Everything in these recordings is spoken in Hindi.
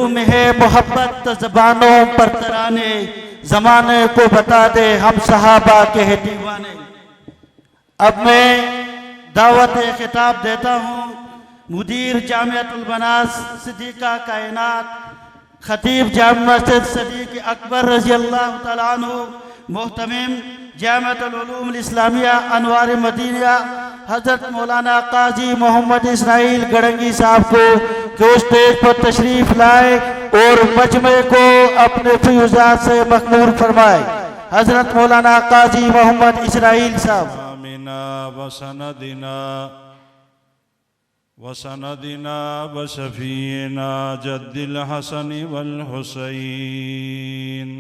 दिलों में है मोहब्बत ज़बानों पर तराने, ज़माने को बता दे हम सहाबा के हैं दीवाने। अब मैं दावत खिताब देता हूँ मुदीर जामिअतुल बनास सिद्दीक़ा कायनात, खतीब जामिया मस्जिद सिद्दीक़ अकबर रज़ी अल्लाह तआला अन्हु, मोहतमिम जामिअतुल उलूम इस्लामिया अनवार मदीना हज़रत मौलाना काजी मोहम्मद इस्माइल गड़ंगी साहब को कि स्टेज पर तशरीफ़ लाए और मजमे को अपने फ़िज़ात से मखमूर फरमाए। हज़रत मौलाना काजी मोहम्मद इस्माइल साहब। आमिना वसनदिना वशफीना जद्दिल हसन वल हुसैन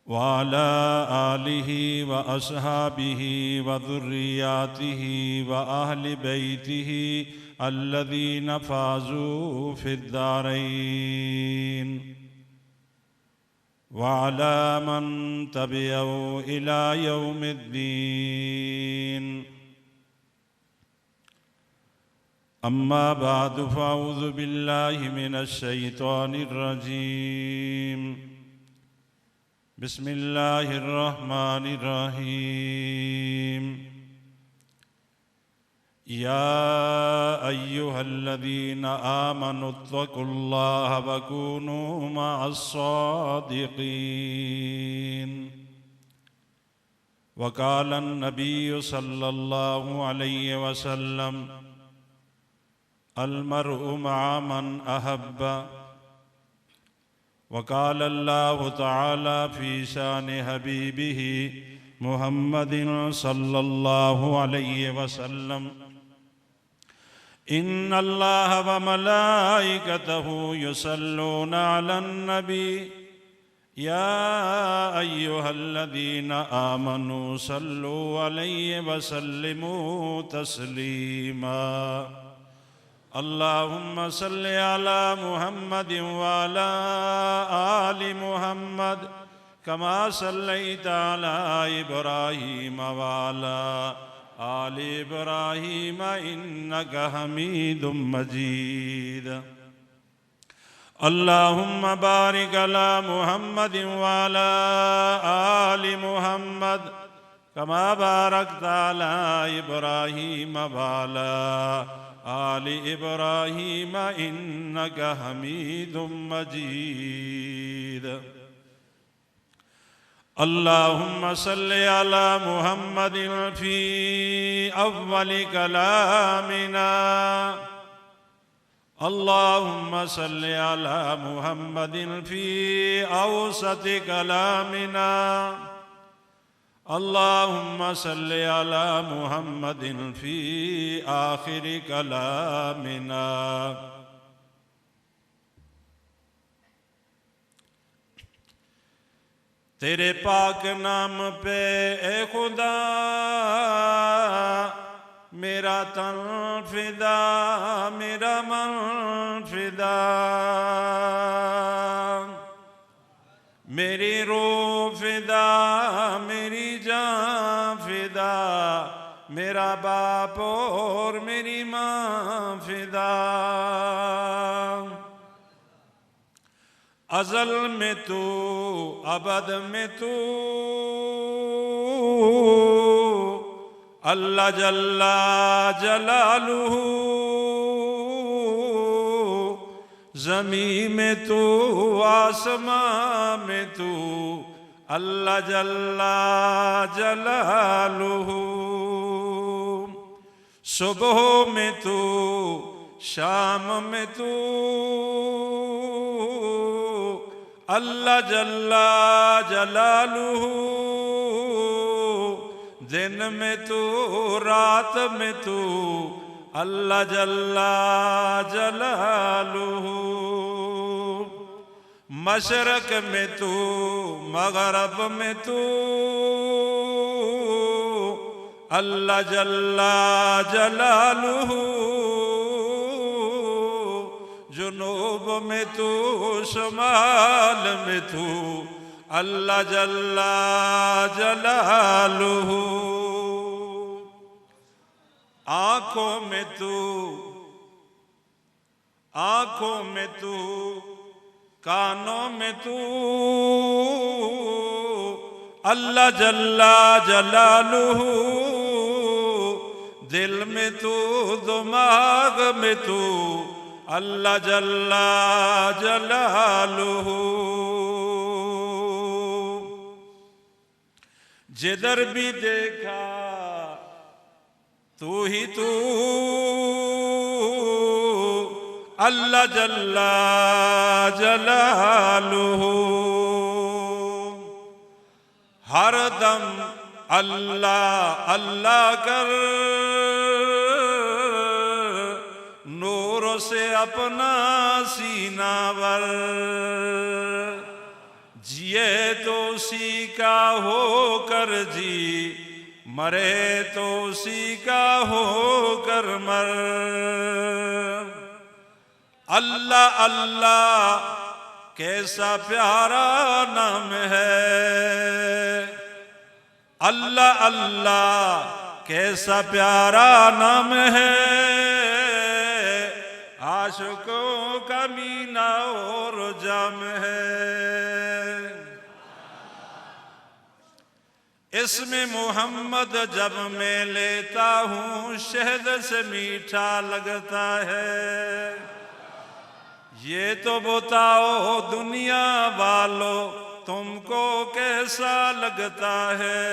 वाला आलिही व अस्हाबिही व ज़ुर्रियातिही व अहलि बैतिही अल्लज़ीना फ़ाज़ू फ़िद्दारैन वाला मन तबिअहु इला यौमिद्दीन। अम्मा बाद फ़अऊज़ु बिल्लाहि मिनश शैतानिर रजीम। बिस्मिल्लाहिर रहमानिर रहीम। या अय्युहल्लज़ीना आमनुत्तक़ुल्लाह व कूनू मअस्सादिक़ीन। वक़ालन नबिय्यु सल्लल्लाहु अलैहि वसल्लम अलमर्उ मअ मन अहब्बा। वक़ाल अल्लाहु तआला फ़ी शान हबीबिही मुहम्मदिन सल्लल्लाहु अलैहि वसल्लम इन्नल्लाह व मलाइकतहु युसल्लूना अलन नबी या अय्युहल्लज़ीना आमनू सल्लू अलैहि वसल्लिमू तस्लीमा। अल्लाहुम्मा सल्लि अला मुहम्मदिन व अला आलि मुहम्मद कमा सल्लैता अला इब्राहीम व अला आलि इब्राहीम इन्नका हमीदुम मजीद। अल्लाहुम्मा बारिक अला मुहम्मदिन व अला आलि मुहम्मद कमा बारकता अला इब्राहीम व अला आलि इब्राहीम इन्नका हमीदुम मजीद। अल्लाहुम्मा सल्लि अला मुहम्मदिन फ़ी अव्वलि कलामिना। अल्लाहुम्मा सल्लि अला मुहम्मदिन फ़ी औसति कलामिना। अल्लाहुम्मा सल्लि अला मुहम्मदिन फ़ी आखिरि कलामिना। तेरे पाक नाम पे ए खुदा मेरा तन फिदा मेरा मन फिदा। मेरी रूह फिदा मेरी जान फिदा मेरा बाप और मेरी माँ फिदा। अज़ल में तू अबद में तू अल्लाह जल्ला जलालुहु। ज़मीं में तू आसमां में तू अल्लाह जल्ला जलालुहु। सुबह में तू शाम में तू अल्लाह जल्ला जलालुहु। दिन में तू रात में तू अल्लाह जल्ला जलालुहु। मशरक में तू मगरब में तू अल्लाह जल्ला जलालुहु। जुनूब में तू शुमाल में तू अल्लाह जल्ला जलालुहु। आँखों में तू आंखों में तू, कानों में तू, अल्लाह जल्ला जलालुहू, दिल में तू, दिमाग में तू, अल्लाह जल्ला जलालुहू। जिधर भी देखा तू ही तू, अल्लाह जल्ला जलालुहू। हर दम अल्लाह अल्लाह कर, नूर से अपना सीना भर। जिए तो उसी का हो कर जी, मरे तो उसी का हो कर मर। अल्लाह अल्लाह कैसा प्यारा नाम है, अल्लाह अल्लाह कैसा प्यारा नाम है। आशिकों का मीना और जाम है। इसमें मोहम्मद जब मैं लेता हूँ शहद से मीठा लगता है। ये तो बताओ दुनिया वालों तुमको कैसा लगता है।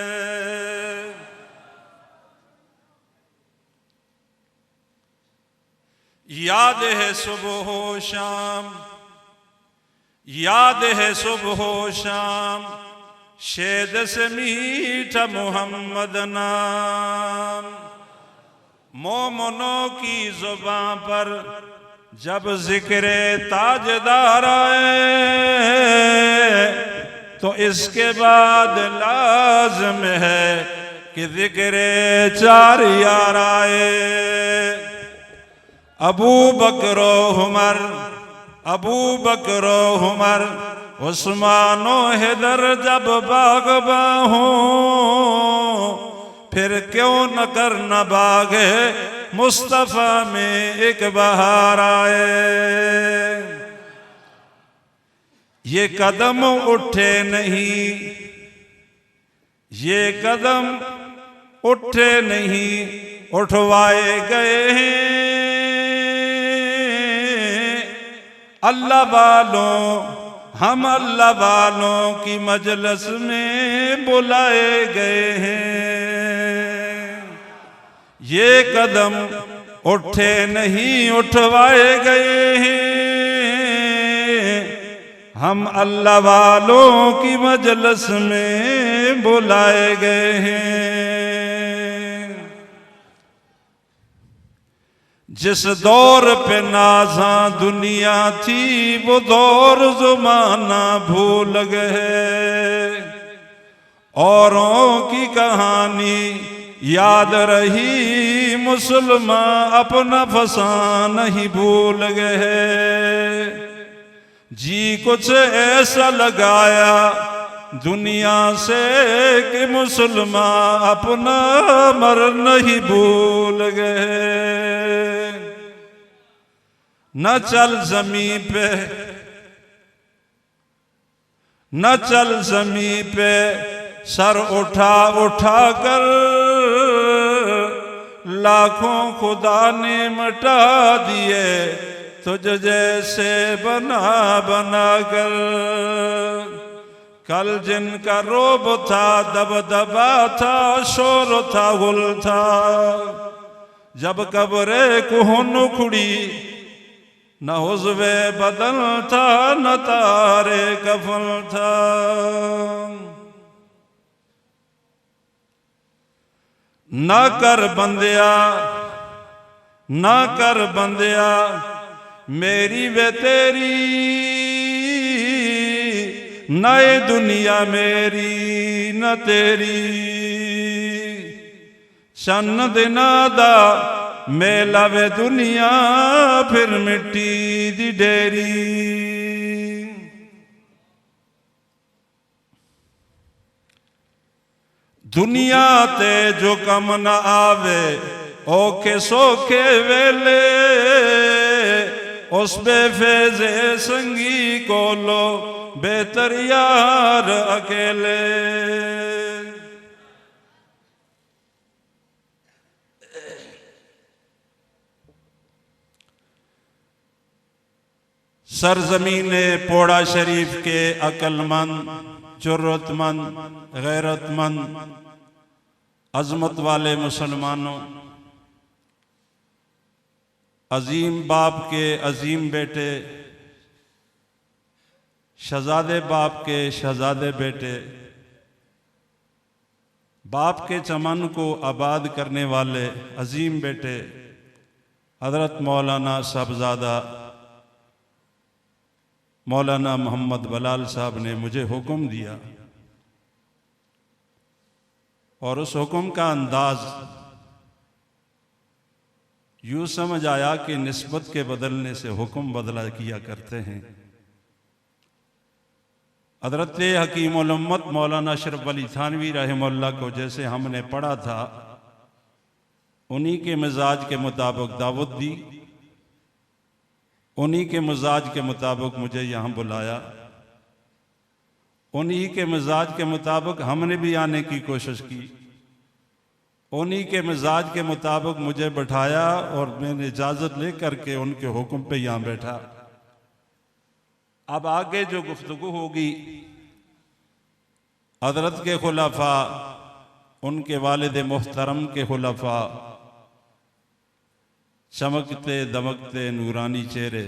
याद है सुबह हो शाम, याद है सुबह हो शाम, शहद से मीठा मोहम्मद नाम। मोमनों की जुबां पर जब जिक्रे ताजदार आए, तो इसके बाद लाज़िम है कि जिक्रे चार यार आए। अबू बकर उमर, अबू बकर उमर, उस्मानो हैदर जब बाग़बा हो, फिर क्यों न कर न बागे मुस्तफ़ा में एक बहार आए। ये कदम उठे नहीं, ये कदम उठे नहीं, उठवाए गए हैं। अल्लाह वालों, हम अल्लाह वालों की मजलिस में बुलाए गए हैं। ये कदम उठे नहीं, उठवाए गए हैं। हम अल्लाह वालों की मजलिस में बुलाए गए हैं। जिस दौर पे नाज़ा दुनिया थी, वो दौर ज़माना भूल गए। औरों की कहानी याद रही, मुसलमान अपना फसान नहीं भूल गए। जी कुछ ऐसा लगाया दुनिया से कि मुसलमान अपना मर नहीं भूल गए। न चल ज़मीं पे, न चल ज़मीं पे, सर उठा उठा कर लाखों खुदा ने मिटा दिए, तुझ जैसे बना बना कर। कल जिनका रोब था, दबदबा था, शोर था, गुल था, जब कब्रे कुहन उखड़ी, न हुज़्वे बदन था, न तारे कफन था। न कर बंदिया, न कर बंदिया मेरी वे तेरी, नए दुनिया मेरी न तेरी। शन दिना दा मेला वे दुनिया, फिर मिट्टी दी डेरी। दुनिया ते जो कम न आवे, औखे सौखे वेले, उस बेफेजे संगी को लो बेहतर यार अकेले। सरजमीने पोड़ा शरीफ के अक्लमंद, जुर्रतमंद, गैरतमंद, अजमत वाले मुसलमानों, अजीम बाप के अजीम बेटे, शहजादे बाप के शहजादे बेटे, बाप के चमन को आबाद करने वाले अजीम बेटे हज़रत मौलाना साहबजादा मौलाना मोहम्मद बलाल साहब ने मुझे हुक्म दिया, और उस हुक्म का अंदाज यूँ समझ आया कि निस्बत के बदलने से हुक्म बदला किया करते हैं। हज़रत हकीमुल उम्मत मौलाना अशरफ अली थानवी रहमतुल्लाह को जैसे हमने पढ़ा था, उन्हीं के मिजाज के मुताबिक दावत दी, उन्हीं के मिजाज के मुताबिक मुझे यहाँ बुलाया, उन्हीं के मिजाज के मुताबिक हमने भी आने की कोशिश की, उन्हीं के मिजाज के मुताबिक मुझे बैठाया और मैंने इजाज़त लेकर के उनके हुक्म पे यहाँ बैठा। अब आगे जो गुफ्तगू होगी हज़रत के खुलाफा, उनके वालिद मुहतरम के खुलाफा, चमकते दमकते नूरानी चेहरे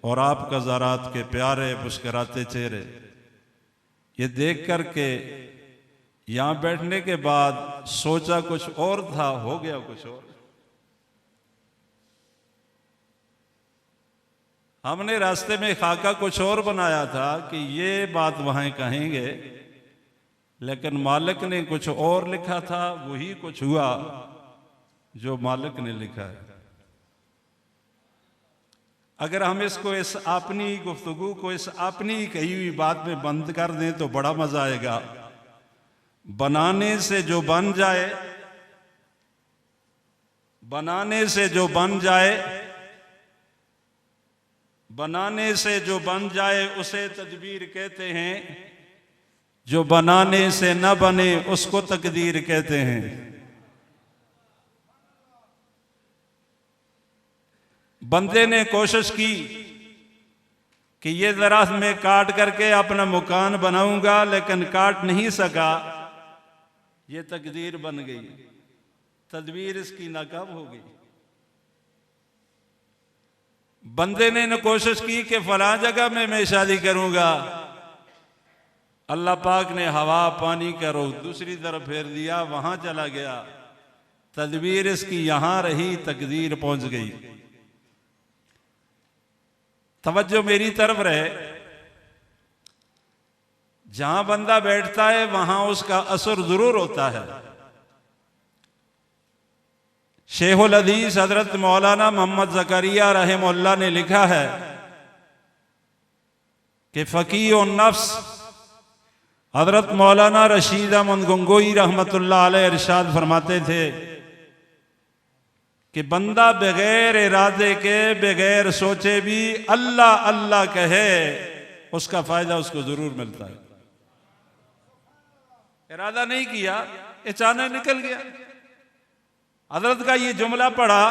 और आपका ज़रात के प्यारे मुस्कराते चेहरे, ये देख कर के यहाँ बैठने के बाद सोचा कुछ और था, हो गया कुछ और। हमने रास्ते में खाका कुछ और बनाया था कि ये बात वहाँ कहेंगे, लेकिन मालिक ने कुछ और लिखा था, वही कुछ हुआ जो मालिक ने लिखा है। अगर हम इसको इस अपनी गुफ्तगू को इस अपनी कही हुई बात में बंद कर दें तो बड़ा मजा आएगा। बनाने से जो बन जाए, बनाने से जो बन जाए, बनाने से जो बन जाए उसे तदबीर कहते हैं, जो बनाने से न बने उसको तकदीर कहते हैं। बंदे ने कोशिश की कि ये जरा मैं काट करके अपना मकान बनाऊंगा, लेकिन काट नहीं सका, ये तकदीर बन गई, तदबीर इसकी नाकाम हो गई। बंदे ने न कोशिश की कि फलां जगह में मैं शादी करूंगा, अल्लाह पाक ने हवा पानी का रुख दूसरी तरफ फेर दिया, वहां चला गया, तदबीर इसकी यहां रही, तकदीर पहुंच गई। तवज्जो मेरी तरफ रहे, जहां बंदा बैठता है वहां उसका असर जरूर होता है। शेखुल हदीस हजरत मौलाना मोहम्मद ज़करिया रहमतुल्लाह ने लिखा है कि फ़कीह और नफ्स हजरत मौलाना रशीद अहमद गंगोई रहमतुल्लाह अलैह इरशाद फरमाते थे कि बंदा बगैर इरादे के बगैर सोचे भी अल्लाह अल्लाह कहे, उसका फायदा उसको जरूर मिलता है। इरादा नहीं किया, अचानक निकल गया। हजरत का ये जुमला पढ़ा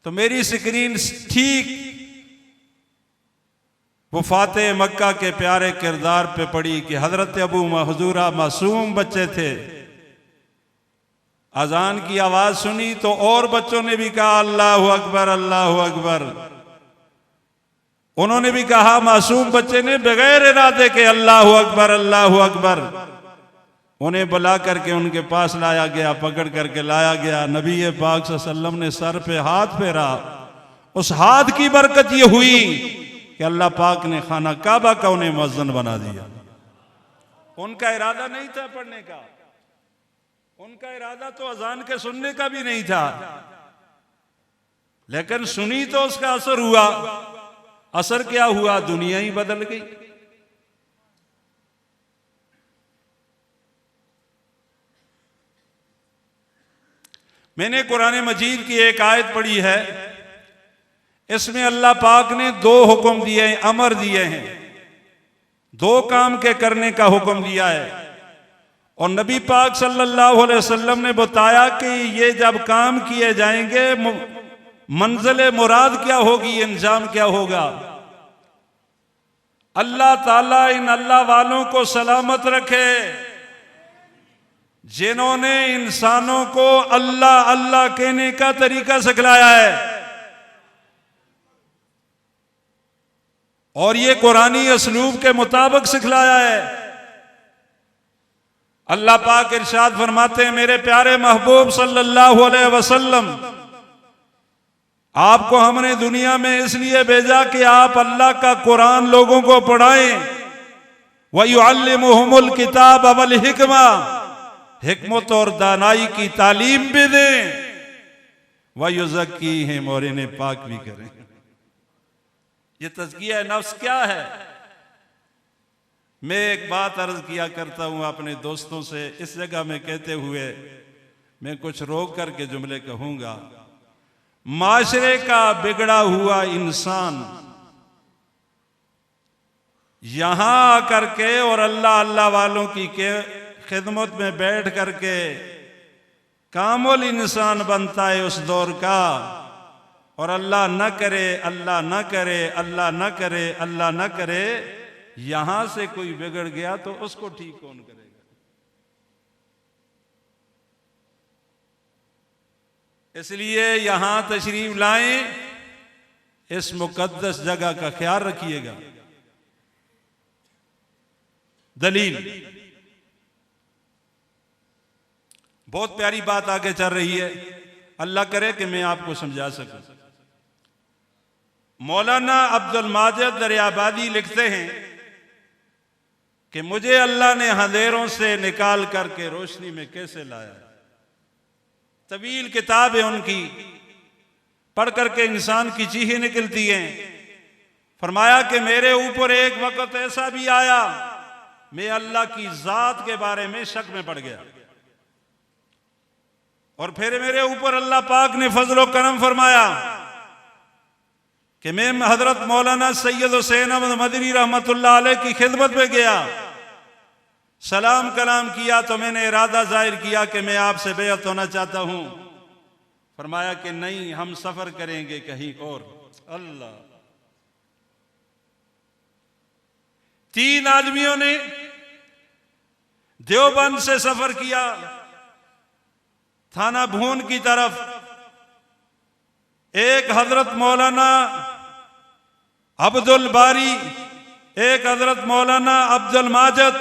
तो मेरी स्क्रीन ठीक वफाते मक्का के प्यारे किरदार पे पड़ी कि हजरत अबू महजूरा मासूम बच्चे थे, अजान की आवाज सुनी तो और बच्चों ने भी कहा अल्लाहु अकबर अल्लाहु अकबर। उन्होंने भी कहा, मासूम बच्चे ने बगैर इरादे के अल्लाहु अकबर अल्लाहु अकबर। उन्हें बुला करके उनके पास लाया गया, पकड़ करके लाया गया। नबी पाक सल्लल्लाहु अलैहि वसल्लम ने सर पे हाथ फेरा, उस हाथ की बरकत ये हुई कि अल्लाह पाक ने खाना काबा का उन्हें मुअज्जिन बना दिया। उनका इरादा नहीं था पढ़ने का, उनका इरादा तो अजान के सुनने का भी नहीं था, लेकिन सुनी तो उसका असर हुआ। असर क्या हुआ? दुनिया ही बदल गई। मैंने कुरान मजीद की एक आयत पढ़ी है, इसमें अल्लाह पाक ने दो हुक्म दिए हैं, अमर दिए हैं, दो काम के करने का हुक्म दिया है। और नबी पाक सल्लल्लाहु अलैहि वसल्लम ने बताया कि ये जब काम किए जाएंगे मंजिल मुराद क्या होगी, अंजाम क्या होगा। अल्लाह ताला इन अल्लाह वालों को सलामत रखे जिन्होंने इंसानों को अल्लाह अल्लाह कहने का तरीका सिखलाया है। और ये कुरानी असलूब के मुताबिक सिखलाया है। अल्लाह पाक इरशाद फरमाते हैं, मेरे प्यारे महबूब सल्लल्लाहु अलैहि वसल्लम, आपको हमने दुनिया में इसलिए भेजा कि आप अल्लाह का कुरान लोगों को पढ़ाएं। व युअल्लिमुहुमुल किताब वल हिकमा, हिकमत और दानाई की तालीम भी दें। व युज़क्कीहिम, और इन्हें पाक भी करें। ये तज़किया नफ्स क्या है? मैं एक बात अर्ज किया करता हूं अपने दोस्तों से, इस जगह में कहते हुए मैं कुछ रोक करके जुमले कहूंगा। माशरे का बिगड़ा हुआ इंसान यहां आकर के और अल्लाह अल्लाह वालों की खिदमत में बैठ करके कामुल इंसान बनता है उस दौर का। और अल्लाह न करे, अल्लाह न करे, अल्लाह न करे, अल्लाह न करे, यहां से कोई बिगड़ गया तो उसको ठीक कौन करेगा? इसलिए यहां तशरीफ लाएं, इस मुकद्दस जगह का ख्याल रखिएगा। दलील, बहुत प्यारी बात आगे चल रही है, अल्लाह करे कि मैं आपको समझा सकूं। मौलाना अब्दुल माजिद दरियाबादी लिखते हैं कि मुझे अल्लाह ने अंधेरों से निकाल करके रोशनी में कैसे लाया। तवील किताब है उनकी, पढ़ करके इंसान की चीखें निकलती हैं। फरमाया कि मेरे ऊपर एक वक्त ऐसा भी आया, मैं अल्लाह की जात के बारे में शक में पड़ गया। और फिर मेरे ऊपर अल्लाह पाक ने फजल व करम फरमाया कि मैं हजरत मौलाना सैयद हुसैन अहमद मदनी रहमतुल्लाह अलैह की खिदमत में गया, सलाम कलाम किया तो मैंने इरादा जाहिर किया कि मैं आपसे बेअत होना चाहता हूं। फरमाया कि नहीं, हम सफर करेंगे कहीं और। अल्लाह, 3 आदमियों ने देवबंद से सफर किया थाना भून की तरफ। एक हजरत मौलाना अब्दुल बारी, एक हजरत मौलाना अब्दुल माजिद,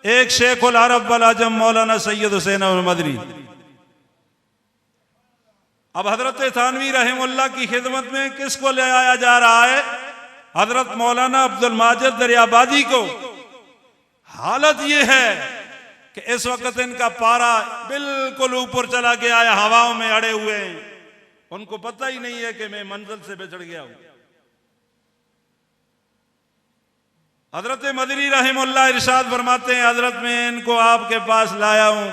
एक शेखुल अरब वल अजम मौलाना सैयद हुसैन अहमद मदनी। अब हजरत थानवी रहमुल्लाह की खिदमत में किसको ले आया जा रहा है? हजरत मौलाना अब्दुल माजिद दरियाबादी को। हालत यह है कि इस वक्त इनका पारा बिल्कुल ऊपर चला गया है, हवाओं में अड़े हुए हैं, उनको पता ही नहीं है कि मैं मंजिल से बिछड़ गया हूं। हजरत मदनी रहमुल्लाह इरशाद फरमाते हैं, हजरत मैं इनको आपके पास लाया हूं,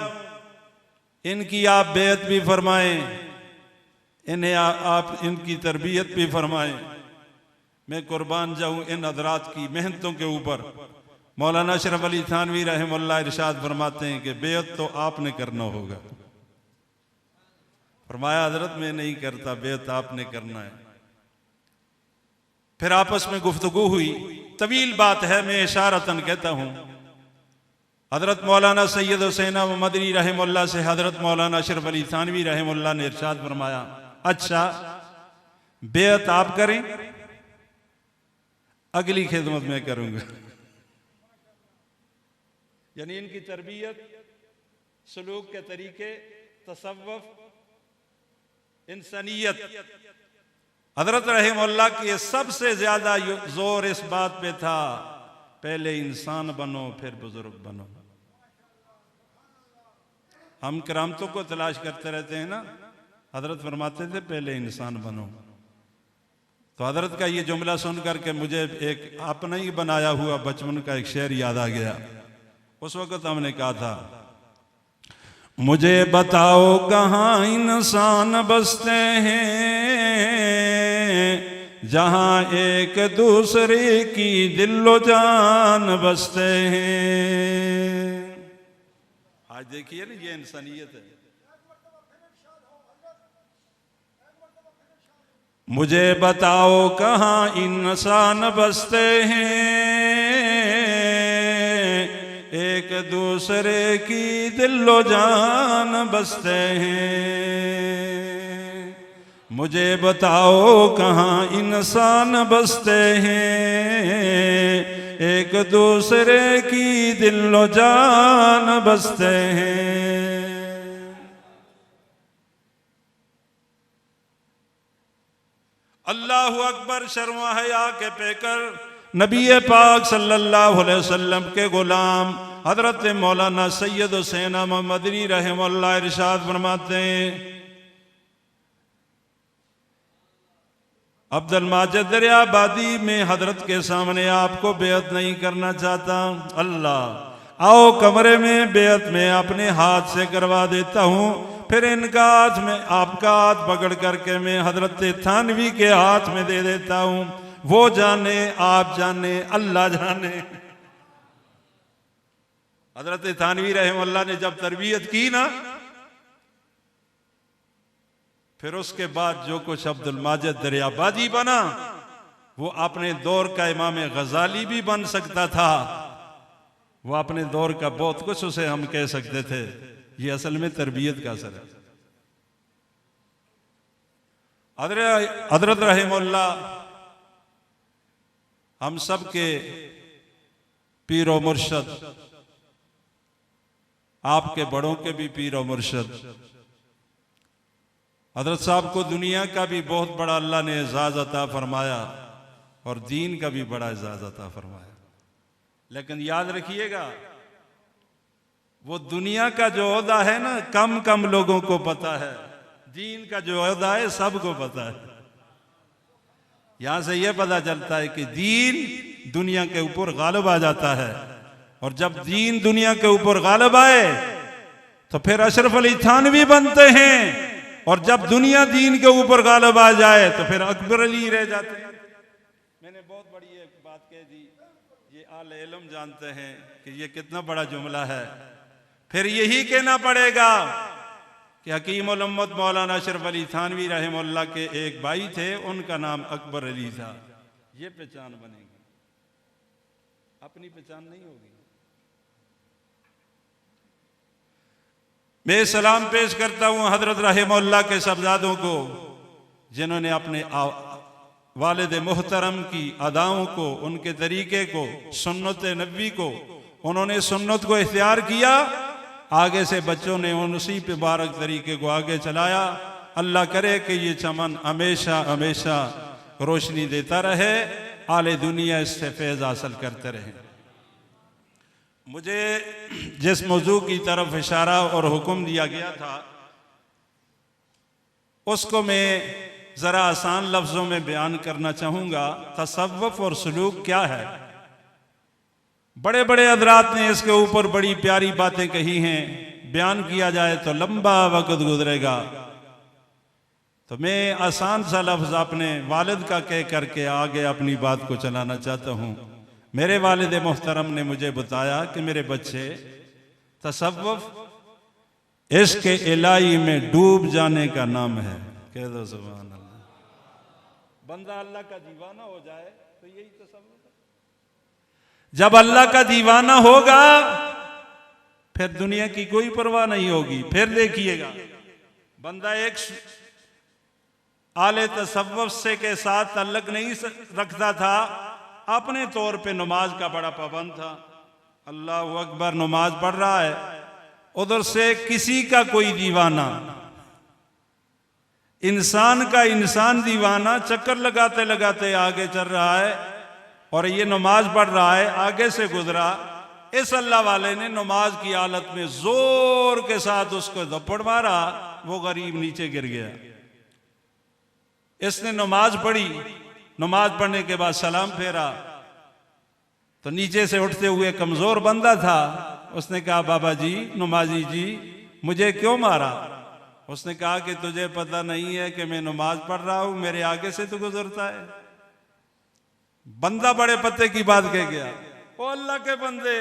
इनकी आप बेअत भी फरमाएं, इन्हें आप इनकी तरबियत भी फरमाएं। मैं कुर्बान जाऊं इन हजरात की मेहनतों के ऊपर। मौलाना अशरफ अली थानवी रहमुल्लाह इरशाद फरमाते हैं कि बेअत तो आपने करना होगा। फरमाया हजरत मैं नहीं करता, बेअत आपने करना है। फिर आपस में गुफ्तगू हुई, तवील बात है, मैं इशारतन कहता हूं। हजरत मौलाना सैयद हुसैन अहमद मदनी रहमुल्लाह से हजरत मौलाना अशरफ अली थानवी रहमुल्लाह ने इरशाद फरमाया, अच्छा बेअत आप करें, अगली खिदमत में करूंगा। यानी इनकी तरबियत, सलूक के तरीके, तसव्वुफ, इंसानियत, हजरत रहमुल्लाह की सबसे ज्यादा जोर इस बात पे था, पहले इंसान बनो फिर बुजुर्ग बनो। हम करामतों को तलाश करते रहते हैं ना, हजरत फरमाते थे पहले इंसान बनो। तो हजरत का ये जुमला सुन करके मुझे एक अपना ही बनाया हुआ बचपन का एक शेर याद आ गया। उस वक्त हमने कहा था, मुझे बताओ कहाँ इंसान बसते हैं, जहां एक दूसरे की दिलो जान बसते हैं। आज देखिए ना, ये इंसानियत है। मुझे बताओ कहां इंसान बसते हैं, एक दूसरे की दिलो जान बसते हैं। मुझे बताओ कहां इंसान बसते हैं, एक दूसरे की दिलो जान बसते हैं। अल्लाहु अकबर। शर्मा हया के पेकर नबी पाक सल्लल्लाहु अलैहि वसल्लम के गुलाम हजरत मौलाना सैयद हुसैन मदनी रहमतुल्लाह इरशाद फरमाते हैं, अब्दुल माजिद दरियाबादी में हजरत के सामने आपको बेअत नहीं करना चाहता। अल्लाह, आओ कमरे में बेअत में अपने हाथ से करवा देता हूं। फिर इनका हाथ में आपका हाथ पकड़ करके मैं हजरत थानवी के हाथ में दे देता हूं। वो जाने, आप जाने, अल्लाह जाने। हजरत थानवी रहमतुल्लाह ने जब तरबियत की ना, फिर उसके बाद जो कुछ अब्दुल माजिद दरियाबादी बना, वो अपने दौर का इमाम गजाली भी बन सकता था। वो अपने दौर का बहुत कुछ उसे हम कह सकते थे। ये असल में तरबियत का असर है। हजरत रहमतुल्लाह हम सब के पीर और मुर्शद, आपके बड़ों के भी पीर और मुर्शद। हजरत साहब को दुनिया का भी बहुत बड़ा अल्लाह ने एजाज अता फरमाया और दीन का भी बड़ा एजाज अता फरमाया। लेकिन याद रखिएगा, वो दुनिया का जो ओहदा है ना, कम कम लोगों को पता है। दीन का जो ओहदा है सबको पता है। यहां से यह पता चलता है कि दीन दुनिया के ऊपर गालिब आ जाता है, और जब दीन दुनिया के ऊपर गालिब आए तो फिर अशरफ अली थानवी बनते हैं, और जब दुनिया दीन के ऊपर गालिब आ जाए तो फिर अकबर अली रह जाते हैं। मैंने बहुत बड़ी एक बात कह दी, ये आले इल्म जानते हैं कि ये कितना बड़ा जुमला है। फिर यही कहना पड़ेगा कि हकीम उल उम्मत मौलाना अशरफ अली थानवी रहमतुल्लाह के एक भाई थे, उनका नाम अकबर अली था। ये पहचान बनेगी, अपनी पहचान नहीं होगी। मैं सलाम पेश करता हूं हजरत रहमतुल्लाह के साहबजादों को, जिन्होंने अपने वालिद मुहतरम की अदाओं को, उनके तरीके को, सुन्नत नबी को, उन्होंने सुन्नत को इख्तियार किया। आगे से बच्चों ने उसी पे मुबारक तरीके को आगे चलाया। अल्लाह करे कि ये चमन हमेशा हमेशा रोशनी देता रहे, आले दुनिया इससे फैज़ हासिल करते रहे। मुझे जिस मौजू की तरफ इशारा और हुक्म दिया गया था, उसको मैं ज़रा आसान लफ्ज़ों में बयान करना चाहूँगा। तसव्वुफ़ और सलूक क्या है? बड़े बड़े हज़रात ने इसके ऊपर बड़ी प्यारी बातें कही हैं। बयान किया जाए तो लंबा वक्त गुजरेगा, तो मैं आसान सा लफ्ज़ अपने वालिद का कह करके आगे अपनी बात को चलाना चाहता हूँ। मेरे वालिद मोहतरम ने मुझे बताया कि मेरे बच्चे, तसव्वुफ़ इश्क़ इलाही में डूब जाने का नाम है। कह दो सुभान अल्लाह। बंदा अल्लाह का दीवाना हो जाए तो यही तसव्वुफ़ है। जब अल्लाह का दीवाना होगा फिर दुनिया की कोई परवाह नहीं होगी। फिर देखिएगा, बंदा एक आले तसव्वुफ़ से के साथ ताल्लुक़ नहीं रखता था, अपने तौर पे नमाज का बड़ा पाबंद था। अल्लाह अकबर, नमाज पढ़ रहा है, उधर से किसी का कोई दीवाना, इंसान का इंसान दीवाना चक्कर लगाते लगाते आगे चल रहा है, और ये नमाज पढ़ रहा है, आगे से गुजरा। इस अल्लाह वाले ने नमाज की हालत में जोर के साथ उसको थप्पड़ मारा, वो गरीब नीचे गिर गया। इसने नमाज पढ़ी, नमाज पढ़ने के बाद सलाम फेरा तो नीचे से उठते हुए कमजोर बंदा था। उसने कहा, बाबा जी, नमाजी जी, मुझे क्यों मारा? उसने कहा कि तुझे पता नहीं है कि मैं नमाज पढ़ रहा हूं, मेरे आगे से तो गुजरता है। बंदा बड़े पत्ते की बात कह गया। ओ अल्लाह के बंदे,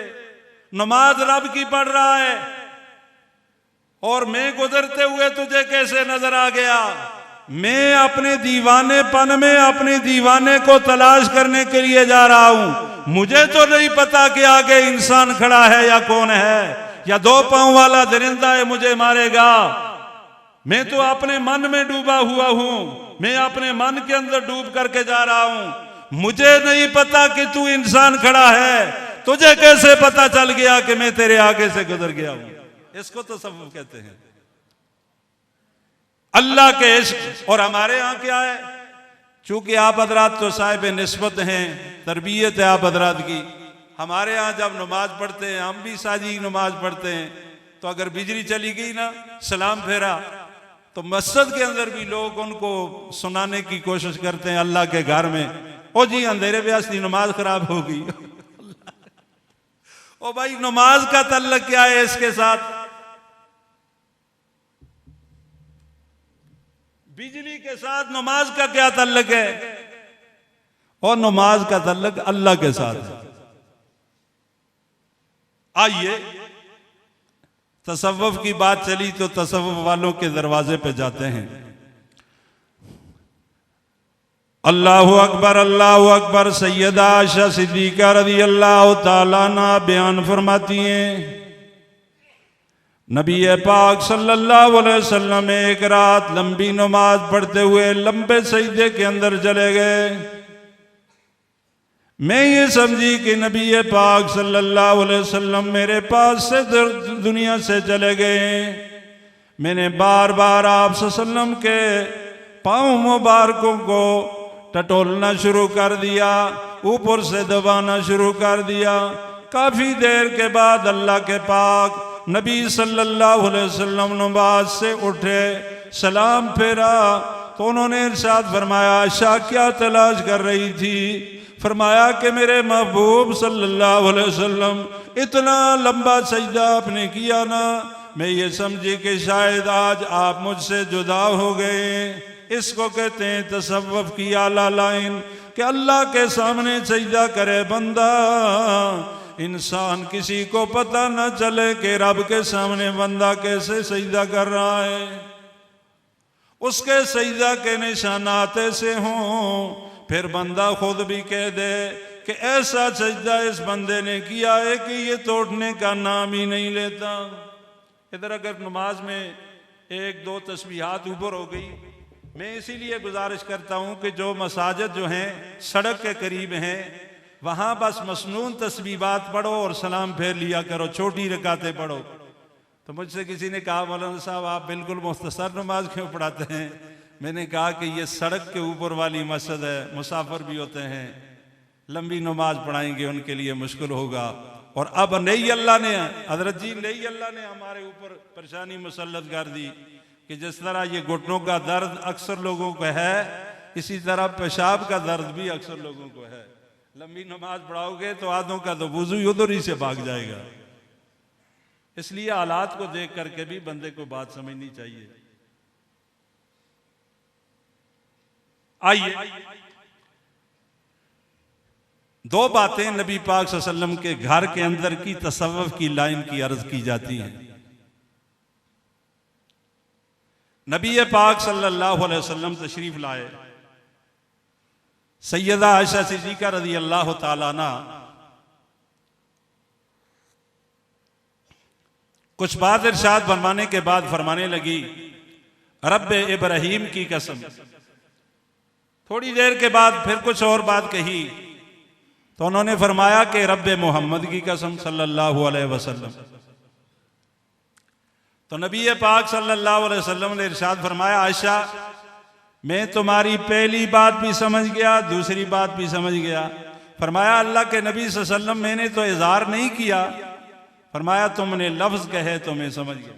नमाज रब की पढ़ रहा है और मैं गुजरते हुए तुझे कैसे नजर आ गया? मैं अपने दीवानेपन में अपने दीवाने को तलाश करने के लिए जा रहा हूं। मुझे तो नहीं पता कि आगे इंसान खड़ा है या कौन है, या दो पांव वाला दरिंदा है मुझे मारेगा। मैं तो अपने मन में डूबा हुआ हूं, मैं अपने मन के अंदर डूब करके जा रहा हूं। मुझे नहीं पता कि तू इंसान खड़ा है, तुझे कैसे पता चल गया कि मैं तेरे आगे से गुजर गया हूं? इसको तो सब कहते हैं अल्लाह के इश्क। और हमारे यहां क्या है, चूंकि आप हजरात तो साहिब निस्बत हैं, तरबियत है आप हजरात की। हमारे यहां जब नमाज पढ़ते हैं, हम भी साजी नमाज पढ़ते हैं, तो अगर बिजली चली गई ना, सलाम फेरा, तो मस्जिद के अंदर भी लोग उनको सुनाने की कोशिश करते हैं अल्लाह के घर में, ओ जी अंधेरे व्यास की नमाज खराब हो गई। ओ भाई, नमाज का तल्लक क्या है इसके साथ? बिजली के साथ नमाज का क्या तल्लक है? और नमाज का तल्लक अल्लाह के साथ है। आइए, तसव्वुफ की बात चली तो तसव्वुफ वालों के दरवाजे पे जाते हैं। अल्लाहु अकबर सैयदा आयशा सिद्दीका रज़ी अल्लाह तआला अन्हा बयान फरमाती हैं, नबी पाक सल्लल्लाहु अलैहि वसल्लम एक रात लंबी नमाज पढ़ते हुए लंबे सजदे के अंदर चले गए। मैं ये समझी कि नबी पाक सल्लल्लाहु अलैहि वसल्लम मेरे पास से दुनिया से चले गए। मैंने बार बार आप सल्लल्लाहु के पाँव मुबारकों को टटोलना शुरू कर दिया, ऊपर से दबाना शुरू कर दिया। काफी देर के बाद अल्लाह के पाक नबी सल्लल्लाहु अलैहि वसल्लम नमाज से उठे, सलाम फेरा तो उन्होंने इरशाद फरमाया, आयशा क्या तलाश कर रही थी? फरमाया कि मेरे महबूब सल्लल्लाहु अलैहि वसल्लम इतना लंबा सजदा आपने किया ना, मैं ये समझी कि शायद आज आप मुझसे जुदा हो गए। इसको कहते हैं तसव्वुफ की आला लाइन, कि अल्लाह के सामने सजदा करे बंदा, इंसान किसी को पता न चले कि रब के सामने बंदा कैसे सजदा कर रहा है। उसके सजदा के निशानात ऐसे हों, फिर बंदा खुद भी कह दे कि ऐसा सजदा इस बंदे ने किया है कि ये तोड़ने का नाम ही नहीं लेता। इधर अगर नमाज में एक दो तस्बीहात ऊपर हो गई, मैं इसीलिए गुजारिश करता हूँ कि जो मसाजिद जो हैं सड़क के करीब हैं, वहाँ बस मसनून तस्बीहात पढ़ो और सलाम फेर लिया करो, छोटी रकातें पढ़ो। तो मुझसे किसी ने कहा, मौलाना साहब आप बिल्कुल मुख्तसर नमाज क्यों पढ़ाते हैं? मैंने कहा कि ये सड़क के ऊपर वाली मस्जिद है, मुसाफिर भी होते हैं, लंबी नमाज पढ़ाएंगे उनके लिए मुश्किल होगा। और अब नई अल्लाह ने, हजरत जी नई अल्लाह ने हमारे ऊपर परेशानी मुसल्लत कर दी कि जिस तरह ये घुटनों का दर्द अक्सर लोगों को है, इसी तरह पेशाब का दर्द भी अक्सर लोगों को है। लंबी नमाज पढ़ाओगे तो आधों का तो वुजू उधर ही से भाग जाएगा। इसलिए हालात को देख करके भी बंदे को बात समझनी चाहिए। आइए, दो बातें नबी पाक सल्लल्लाहु अलैहि वसल्लम के घर के अंदर की तसव्वुफ की लाइन की अर्ज की जाती हैं। नबी पाक सल्लल्लाहु अलैहि वसल्लम तशरीफ लाए, सैयदा आयशा सिद्दीका रज़ी अल्लाह तआला अन्हा कुछ बात इरशाद फरमाने के बाद फरमाने लगी, रब्बे इब्राहीम की कसम। थोड़ी देर के बाद फिर कुछ और बात कही तो उन्होंने फरमाया कि रब्बे मोहम्मद की कसम सल्लल्लाहु अलैहि वसल्लम। तो नबी पाक सल्लल्लाहु अलैहि वसल्लम ने इरशाद फरमाया, आयशा मैं तुम्हारी पहली बात भी समझ गया, दूसरी बात भी समझ गया। फरमाया अल्लाह के नबी सल्लल्लाहु अलैहि वसल्लम मैंने तो इज़हार नहीं किया, फरमाया तुमने लफ्ज कहे तो मैं समझ गया।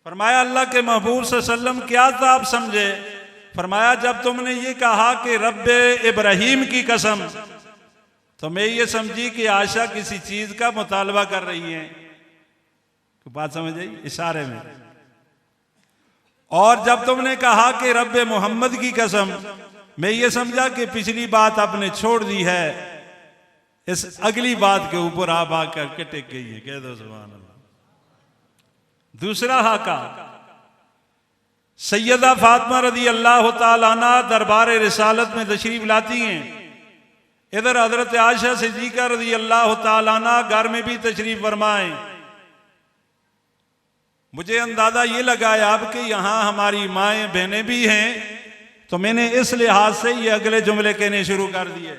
फरमाया अल्लाह के महबूब सल्लल्लाहु अलैहि वसल्लम क्या था आप समझे? फरमाया जब तुमने ये कहा कि रब्बे इब्राहीम की कसम, तो मैं ये समझी कि आयशा किसी चीज का मुतालबा कर रही है। तो बात समझ आई इशारे में। और जब तुमने कहा कि रब्बे मोहम्मद की कसम, मैं ये समझा कि पिछली बात आपने छोड़ दी है, इस अगली बात के ऊपर आप आकर के टिक गई है। कह दो सुभान अल्लाह। दूसरा हाका सैयदा फातिमा रदी अल्लाह ताला अन्हा दरबार रिसालत में तशरीफ लाती हैं। इधर हजरत आयशा सिद्दीका रदी अल्लाह ताला अन्हा घर में भी तशरीफ फरमाएं। मुझे अंदाजा ये लगा है अब कि यहां हमारी माएँ बहनें भी हैं, तो मैंने इस लिहाज से ये अगले जुमले कहने शुरू कर दिए।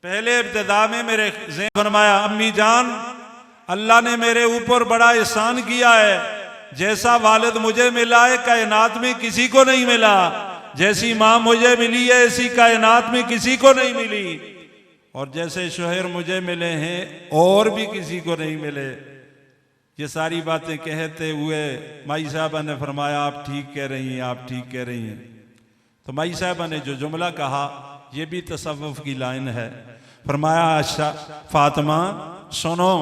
पहले इब्तिदा में मेरे ज़हन फरमाया, अम्मी जान अल्लाह ने मेरे ऊपर बड़ा एहसान किया है, जैसा वालिद मुझे मिला है कायनात में किसी को नहीं मिला, जैसी माँ मुझे मिली है ऐसी कायनात में किसी को नहीं मिली, और जैसे शोहर मुझे मिले हैं और भी किसी को नहीं मिले। ये सारी बातें कहते हुए माई साहबा ने फरमाया, आप ठीक कह रही हैं, आप ठीक कह रही हैं। तो माई साहबा ने जो जुमला कहा ये भी तसव्वुफ की लाइन है। फरमाया, अच्छा फातिमा सुनो,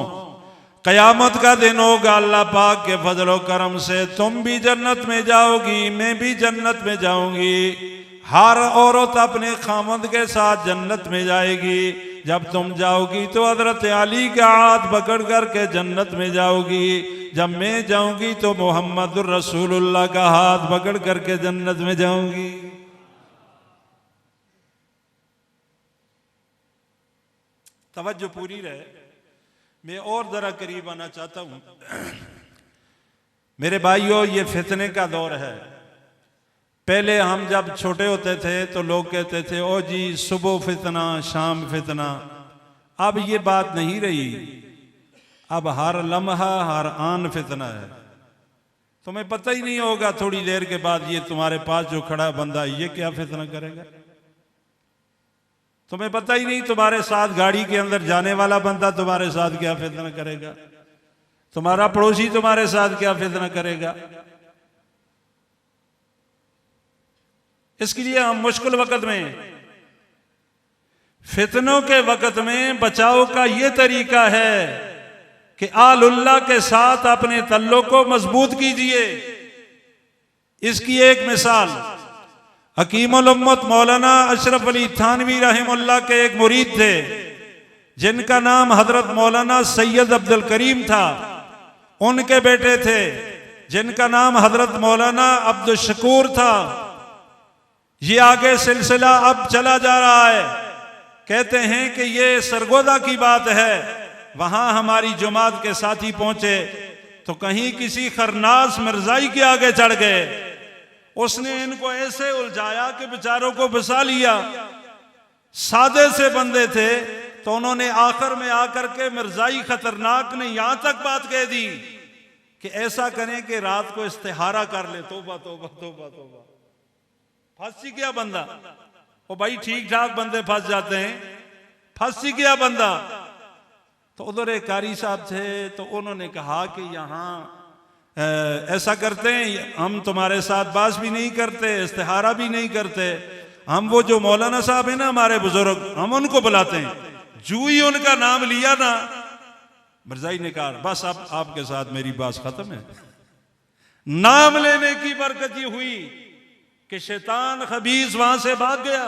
कयामत का दिन होगा, अल्लाह पाक के फजलो करम से तुम भी जन्नत में जाओगी, मैं भी जन्नत में जाऊंगी। हर औरत अपने खामद के साथ जन्नत में जाएगी। जब तुम जाओगी तो हजरत अली का हाथ पकड़ करके जन्नत में जाओगी, जब मैं जाऊंगी तो मोहम्मदुर रसूलुल्लाह का हाथ पकड़ करके जन्नत में जाऊंगी। तवज्जो पूरी रहे, मैं और जरा करीब आना चाहता हूं। मेरे भाइयों, ये फितने का दौर है। पहले हम जब छोटे होते थे तो लोग कहते थे, ओ जी सुबह फितना शाम फितना। अब ये बात नहीं रही, अब हर लम्हा हर आन फितना है। तुम्हें पता ही नहीं होगा थोड़ी देर के बाद ये तुम्हारे पास जो खड़ा बंदा ये क्या फितना करेगा। तुम्हें पता ही नहीं तुम्हारे साथ गाड़ी के अंदर जाने वाला बंदा तुम्हारे साथ क्या फितना करेगा, तुम्हारा पड़ोसी तुम्हारे साथ क्या फितना करेगा। इसके लिए हम मुश्किल वक्त में, फितनों के वक्त में बचाव का यह तरीका है कि आलुल्लाह के साथ अपने तल्लुक को मजबूत कीजिए। इसकी एक मिसाल हकीमुल उम्मत मौलाना अशरफ अली थानवी रहमुल्लाह के एक मुरीद थे, जिनका नाम हजरत मौलाना सैयद अब्दुल करीम था। उनके बेटे थे जिनका नाम हजरत मौलाना अब्दुल शकूर था। ये आगे सिलसिला अब चला जा रहा है। कहते हैं कि ये सरगोदा की बात है। वहां हमारी जमात के साथी पहुंचे तो कहीं किसी खरनास मिर्जाई के आगे चढ़ गए। उसने इनको ऐसे उलझाया कि बेचारों को फंसा लिया। सादे से बंदे थे तो उन्होंने आखिर में आकर के मिर्जाई खतरनाक ने यहां तक बात कह दी कि ऐसा करें कि रात को इस्तिहारा कर ले। तौबा तौबा तौबा तौबा, फंस ही गया बंदा। ओ भाई ठीक ठाक बंदे फंस जाते हैं, फंस ही गया बंदा। तो उधर एक कारी साहब थे तो उन्होंने कहा कि यहाँ ऐसा करते हैं, हम तुम्हारे साथ बात भी नहीं करते, इस्तिहारा भी नहीं करते, हम वो जो मौलाना साहब है ना हमारे बुजुर्ग, हम उनको बुलाते हैं। जू ही उनका नाम लिया ना, मिर्जाई ने कहा बस अब आपके साथ मेरी बात खत्म है। नाम लेने की बरकत ये हुई कि शैतान खबीस वहां से भाग गया।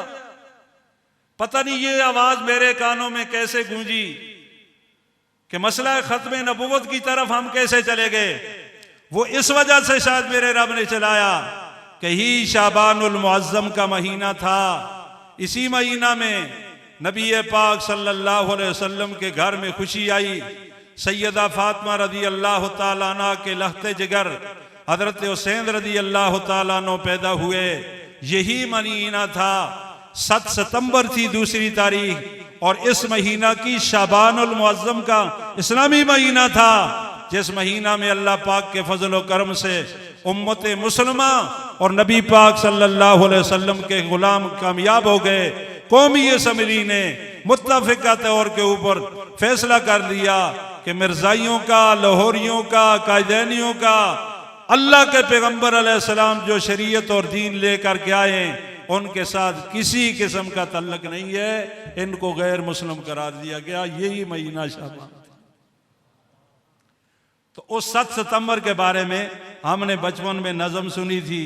पता नहीं ये आवाज मेरे कानों में कैसे गूंजी कि मसला खत्म नबुवत की तरफ हम कैसे चले गए। वो इस वजह से शायद मेरे रब ने चलाया कि ही शाबानुल मुअज्जम का महीना था। इसी महीना में नबी पाक सल्लल्लाहु अलैहि वसल्लम के घर में खुशी आई। सैयदा फातिमा रदी अल्लाह ताला अन्हा के लहते जिगर हजरत हुसैन रदी अल्लाह ताला अन्हु पैदा हुए। यही महीना था, 7 सितंबर थी दूसरी तारीख, और इस महीना की शाबानुल मुअज्जम का इस्लामी महीना था, जिस महीना में अल्लाह पाक के फजल व करम से उम्मत मुसलमा और नबी पाक सल्लल्लाहु अलैहि वसल्लम के गुलाम कामयाब हो गए। कौमी असम्बली ने मुत्तफिका तौर के ऊपर फैसला कर दिया कि मिर्जाइयों का, लाहौरियों का, कायदेनियों का अल्लाह के पैगंबर अलैहिस्सलाम जो शरीयत और दीन लेकर के आए उनके साथ किसी किस्म का तल्लक नहीं है, इनको गैर मुस्लिम करार दिया गया। यही महीना शाबान। तो उस 7 सितंबर के बारे में हमने बचपन में नज़म सुनी थी,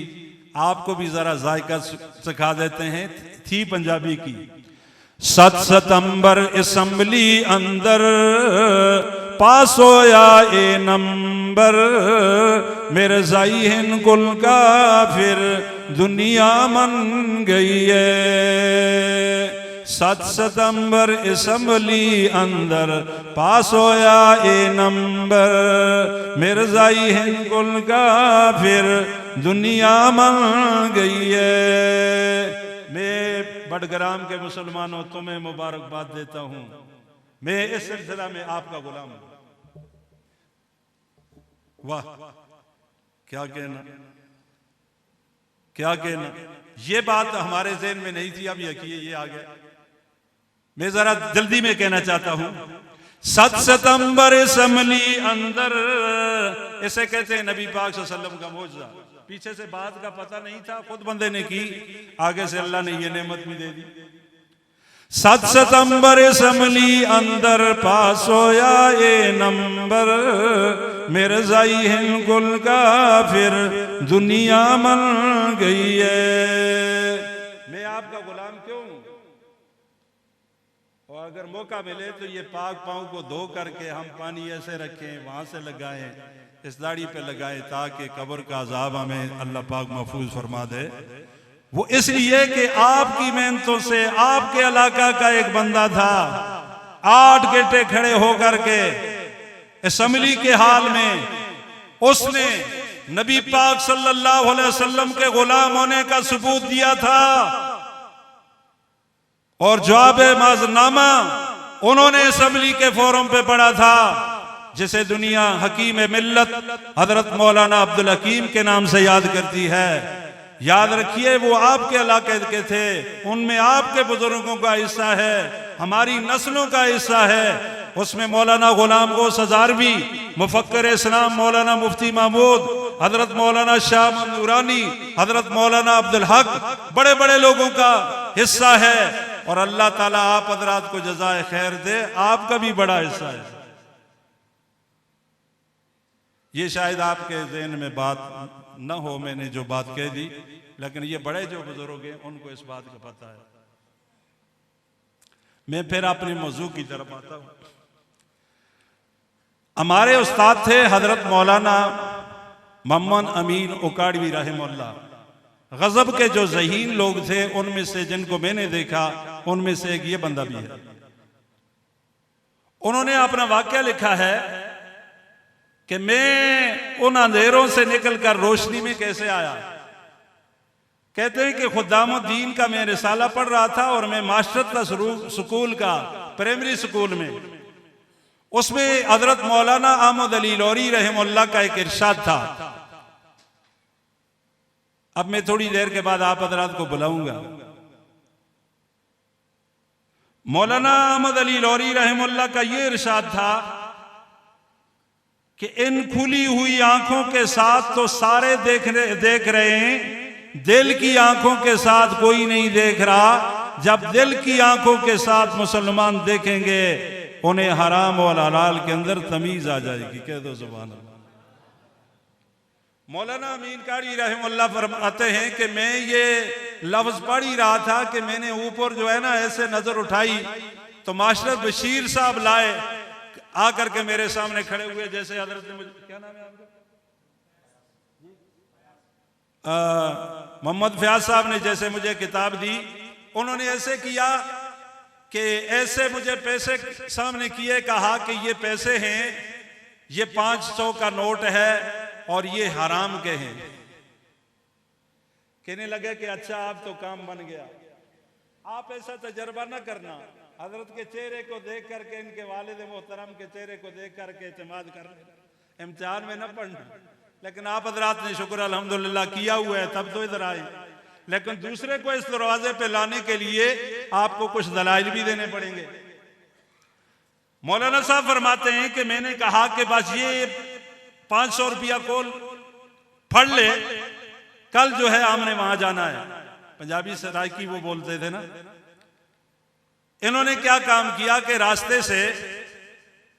आपको भी जरा जायका सिखा देते हैं, थी पंजाबी की। 7 सितंबर असम्बली अंदर पास होया ए नंबर, मेरे जाई हिंद गुल का फिर दुनिया मन गई है। 7 सितंबर असम्बली अंदर पास होया ए नंबर, मेरे जाई हिंद गुल का फिर दुनिया मन गई है। मैं बडग्राम के मुसलमानों तुम्हें मुबारकबाद देता हूं। मैं इस सिलसिला में आपका गुलाम हूं। वाह, क्या कहना, क्या कहना। ये बात हमारे ज़हन में नहीं थी, अब यकीन ये आ गया। मैं जरा जल्दी में कहना चाहता हूं। 7 सितंबर असम्बली अंदर, इसे कहते हैं नबी पाक सल्लल्लाहु अलैहि वसल्लम का मौजज़ा। पीछे से बात का पता नहीं था, खुद बंदे ने की, आगे से अल्लाह ने ये नेमत भी दे दी। 7 सितंबर असम्बली अंदर पास होया ए नंबर, मेरे जाई हिंद गुल का फिर दुनिया मन गई है। मैं आपका गुलाम क्यों हूं? और अगर मौका मिले तो ये पाक पाँव को धो करके हम पानी ऐसे रखें, वहां से लगाएं, इस दाढ़ी पे लगाएं, ताकि कब्र का अजाब हमें अल्लाह पाक महफूज फरमा दे। वो इसलिए कि आपकी मेहनतों से आपके इलाका का एक बंदा था, 8 घंटे खड़े होकर के असम्बली के हाल में उसने नबी पाक सल्लल्लाहु अलैहि वसल्लम के गुलाम होने का सबूत दिया था। और जवाब माजनामा उन्होंने असम्बली के फोरम पे पढ़ा था, जिसे दुनिया हकीम मिल्लत हजरत मौलाना अब्दुल हकीम के नाम से याद करती है। याद रखिए, वो आपके इलाके के थे, उनमें आपके बुजुर्गों का हिस्सा है, हमारी नस्लों का हिस्सा है। उसमें मौलाना गुलाम गौस हज़ारवी, मुफक्कर इस्लाम मौलाना मुफ्ती महमूद, हजरत मौलाना शाह नूरानी, हजरत मौलाना अब्दुल हक, बड़े बड़े लोगों का हिस्सा है। और अल्लाह ताला आप हजरात को जज़ाए खैर दे, आपका भी बड़ा हिस्सा है। ये शायद आपके ज़हन में बात न हो, मैंने जो बात कह दी, लेकिन ये बड़े जो बुजुर्ग हैं उनको इस बात का पता है। मैं फिर अपने मौजू की तरफ आता हूं। हमारे उस्ताद थे हजरत मौलाना मोहम्मद अमीन उकाड़वी रहमतुल्लाह। गजब के जो ज़हीन लोग थे, उनमें से जिनको मैंने देखा, उनमें से एक ये बंदा भी है। उन्होंने अपना वाक्य लिखा है कि मैं उन अंधेरों से निकलकर रोशनी में कैसे आया। कहते हैं कि खुदामुद्दीन का मैं रिसाला पढ़ रहा था और मैं मास्टर था स्कूल का, प्राइमरी स्कूल में। उसमें हजरत मौलाना अहमद अली लौरी रहमतुल्लाह का एक इरशाद था। अब मैं थोड़ी देर के बाद आप हजरात को बुलाऊंगा। मौलाना अहमद अली लौरी रहमतुल्लाह का ये इरशाद था कि इन खुली हुई आंखों के साथ तो सारे देख रहे हैं, दिल की आंखों के साथ कोई नहीं देख रहा। जब दिल की आंखों के साथ मुसलमान देखेंगे, उन्हें हराम और हलाल के अंदर तमीज आ जाएगी। कह दो सुभान अल्लाह। मौलाना अमीन कारी रहमतुल्लाह फरमाते हैं कि मैं ये लफ्ज पढ़ ही रहा था कि मैंने ऊपर जो है ना ऐसे नजर उठाई तो मास्टर बशीर साहब लाए, आकर के मेरे सामने खड़े हुए। जैसे हजरत ने मुझे, क्या नाम है आपका, मोहम्मद फयाज साहब ने जैसे मुझे किताब दी, उन्होंने ऐसे किया कि ऐसे मुझे पैसे सामने किए, कहा कि ये पैसे हैं, ये 500 का नोट है और ये हराम के हैं। कहने लगे कि अच्छा आप तो काम बन गया। आप ऐसा तजर्बा न करना, हजरत के चेहरे को देख करके, इनके वालिद मोहतरम के चेहरे को देख करके इत्मीनान कर लेना, इम्तिहान में न पढ़ना। लेकिन आप हजरात ने शुक्र अल्हम्दुलिल्लाह किया हुआ है, तब तो इधर आए। लेकिन दूसरे को इस दरवाजे पे लाने के लिए आपको कुछ दलाइल भी देने पड़ेंगे। मौलाना साहब फरमाते हैं कि मैंने कहा कि बस ये 500 रुपया कोल फड़ ले, कल जो है हमने वहां जाना है। पंजाबी सराइकी वो बोलते थे ना। इन्होंने क्या काम किया कि रास्ते से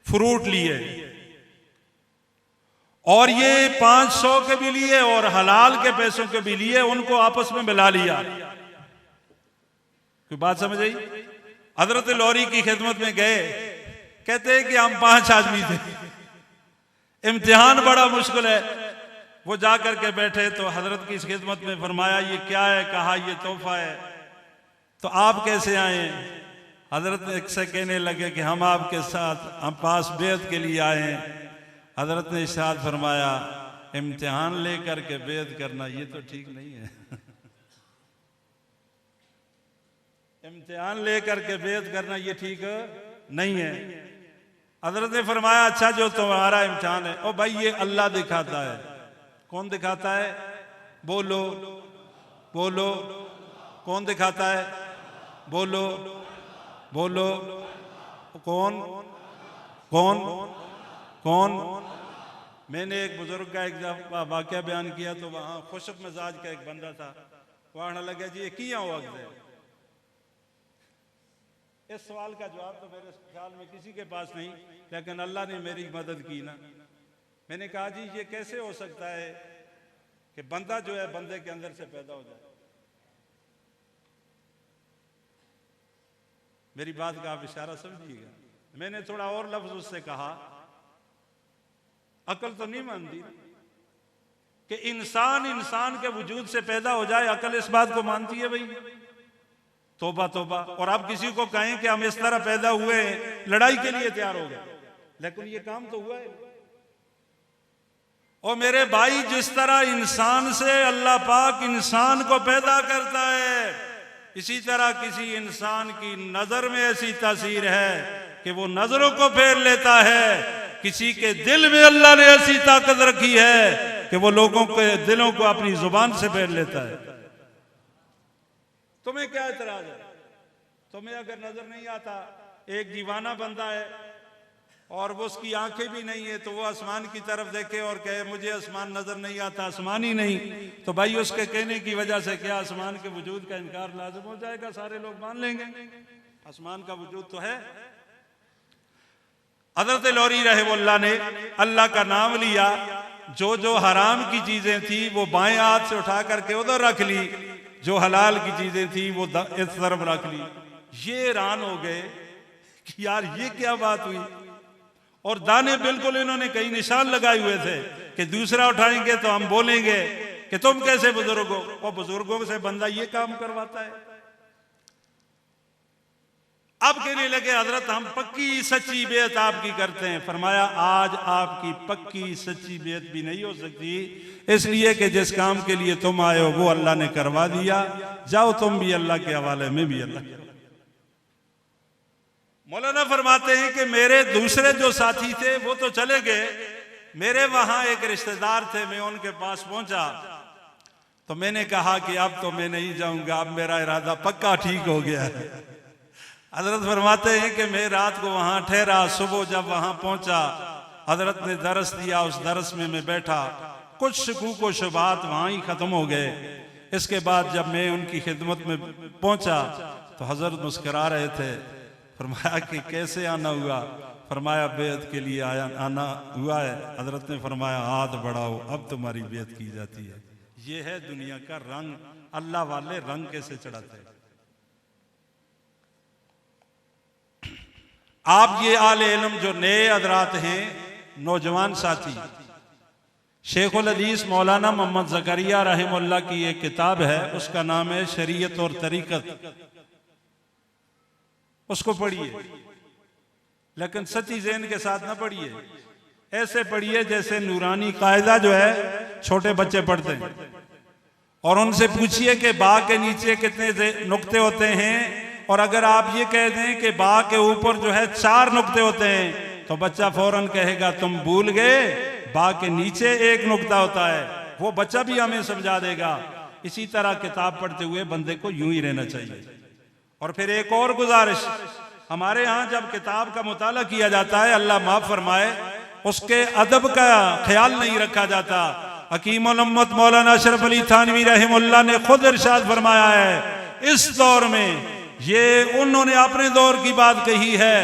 फ्रूट लिए और ये 500 के भी लिए और हलाल के पैसों के भी लिए उनको आपस में मिला लिया। कोई बात समझ आई? हजरत लौरी की खिदमत में गए, कहते हैं कि हम 5 आदमी थे, इम्तिहान बड़ा मुश्किल है। वो जाकर के बैठे तो हजरत की इस खिदमत में फरमाया ये क्या है? कहा ये तोहफा है। तो आप कैसे आए? हजरत एक से कहने लगे कि हम आपके साथ हम पास बेद के लिए आए हैं। हजरत ने इरशाद फरमाया इम्तिहान लेकर के बेद करना ये तो ठीक नहीं है। इम्तिहान लेकर के बेद करना ये ठीक नहीं है। हजरत ने फरमाया अच्छा जो तुम्हारा इम्तिहान है, ओ भाई ये अल्लाह दिखाता है। कौन दिखाता है? बोलो बोलो। कौन दिखाता है? बोलो बोलो। कौन कौन कौन? मैंने एक बुजुर्ग का एक वाकया बयान किया तो वहां खुशक मिजाज का एक बंदा था, वहां लगा जी ये किया वक्त है। इस सवाल का जवाब तो मेरे ख्याल में किसी के पास नहीं, लेकिन अल्लाह ने मेरी मदद की ना। मैंने कहा जी ये कैसे हो सकता है कि बंदा जो है बंदे के अंदर से पैदा हो जाए? मेरी बात का आप इशारा समझिएगा। मैंने थोड़ा और लफ्ज उससे कहा, अकल तो नहीं मानती कि इंसान इंसान के वजूद से पैदा हो जाए। अकल इस बात को मानती है भाई? तोबा तोबा। और आप किसी को कहें कि हम इस तरह पैदा हुए हैं, लड़ाई के लिए तैयार हो गए, लेकिन ये काम तो हुआ है। और मेरे भाई जिस तरह इंसान से अल्लाह पाक इंसान को पैदा करता है, इसी तरह किसी इंसान की नजर में ऐसी तासीर है कि वो नजरों को फेर लेता है। किसी के दिल में अल्लाह ने ऐसी ताकत रखी है कि वो लोगों के दिलों को अपनी जुबान से फेर लेता है। तुम्हें क्या एतराज है? तुम्हें अगर नजर नहीं आता, एक दीवाना बंदा है और वो उसकी आंखें भी नहीं है, तो वो आसमान की तरफ देखे और कहे मुझे आसमान नजर नहीं आता, आसमान ही नहीं, तो भाई उसके कहने की वजह से क्या आसमान के वजूद का इनकार लाजिम हो जाएगा? सारे लोग मान लेंगे आसमान का वजूद तो है। हजरत लौरी रहमतुल्लाह ने अल्लाह का नाम लिया, जो जो हराम की चीजें थी वो बाएं हाथ से उठा करके उधर रख ली, जो हलाल की चीजें थी वो इस तरफ रख ली। ये हैरान हो गए कि यार ये क्या बात हुई। और दाने बिल्कुल इन्होंने कई निशान लगाए हुए थे कि दूसरा उठाएंगे तो हम बोलेंगे कि तुम कैसे बुजुर्ग हो। और बुजुर्गों से बंदा ये काम करवाता है। अब कहने लगे हजरत हम पक्की सच्ची बेत आपकी करते हैं। फरमाया आज आपकी पक्की सच्ची बेत भी नहीं हो सकती, इसलिए कि जिस काम के लिए तुम आए हो वो अल्लाह ने करवा दिया। जाओ तुम भी अल्लाह के हवाले, में भी अल्लाह के। मौलाना फरमाते हैं कि मेरे दूसरे जो साथी थे वो तो चले गए, मेरे वहां एक रिश्तेदार थे, मैं उनके पास पहुंचा तो मैंने कहा कि अब तो मैं नहीं जाऊंगा, अब मेरा इरादा पक्का ठीक हो गया है। हजरत फरमाते हैं कि मैं रात को वहां ठहरा, सुबह जब वहां पहुंचा हजरत ने दरस दिया, उस दरस में मैं बैठा, कुछ शकूक व शुबात वहां ही खत्म हो गए। इसके बाद जब मैं उनकी खिदमत में पहुंचा तो हजरत मुस्कुरा रहे थे। फरमाया कि कैसे आना हुआ? फरमाया बेद के लिए आना हुआ है। हजरत ने फरमाया हाथ बढ़ाओ, अब तुम्हारी बेद की जाती है। ये है दुनिया का रंग, अल्लाह वाले रंग कैसे चढ़ाते हैं। आप ये आले इल्म जो नए हजरात हैं, नौजवान साथी, शेखुल हदीस मौलाना मोहम्मद ज़करिया रहमतुल्लाह की एक किताब है, उसका नाम है शरीयत और तरीकत। उसको पढ़िए, लेकिन सच्ची ज़हन के साथ ना पढ़िए, ऐसे पढ़िए जैसे नूरानी कायदा जो है छोटे बच्चे पढ़ते हैं। और उनसे पूछिए कि बा के नीचे कितने नुक्ते होते हैं, और अगर आप ये कह दें कि बा के ऊपर जो है 4 नुक्ते होते हैं तो बच्चा फौरन कहेगा तुम भूल गए, बा के नीचे 1 नुक्ता होता है। वो बच्चा भी हमें समझा देगा। इसी तरह किताब पढ़ते हुए बंदे को यूं ही रहना चाहिए। और फिर एक और गुजारिश, हमारे यहाँ जब किताब का मुताला किया जाता है, अल्लाह माफ फरमाए, उसके अदब का ख्याल नहीं रखा जाता। हकीम उल उम्मत मौलाना अशरफ अली थानवी रहमतुल्लाह ने खुद इरशाद फरमाया है, इस दौर में, ये उन्होंने अपने दौर की बात कही है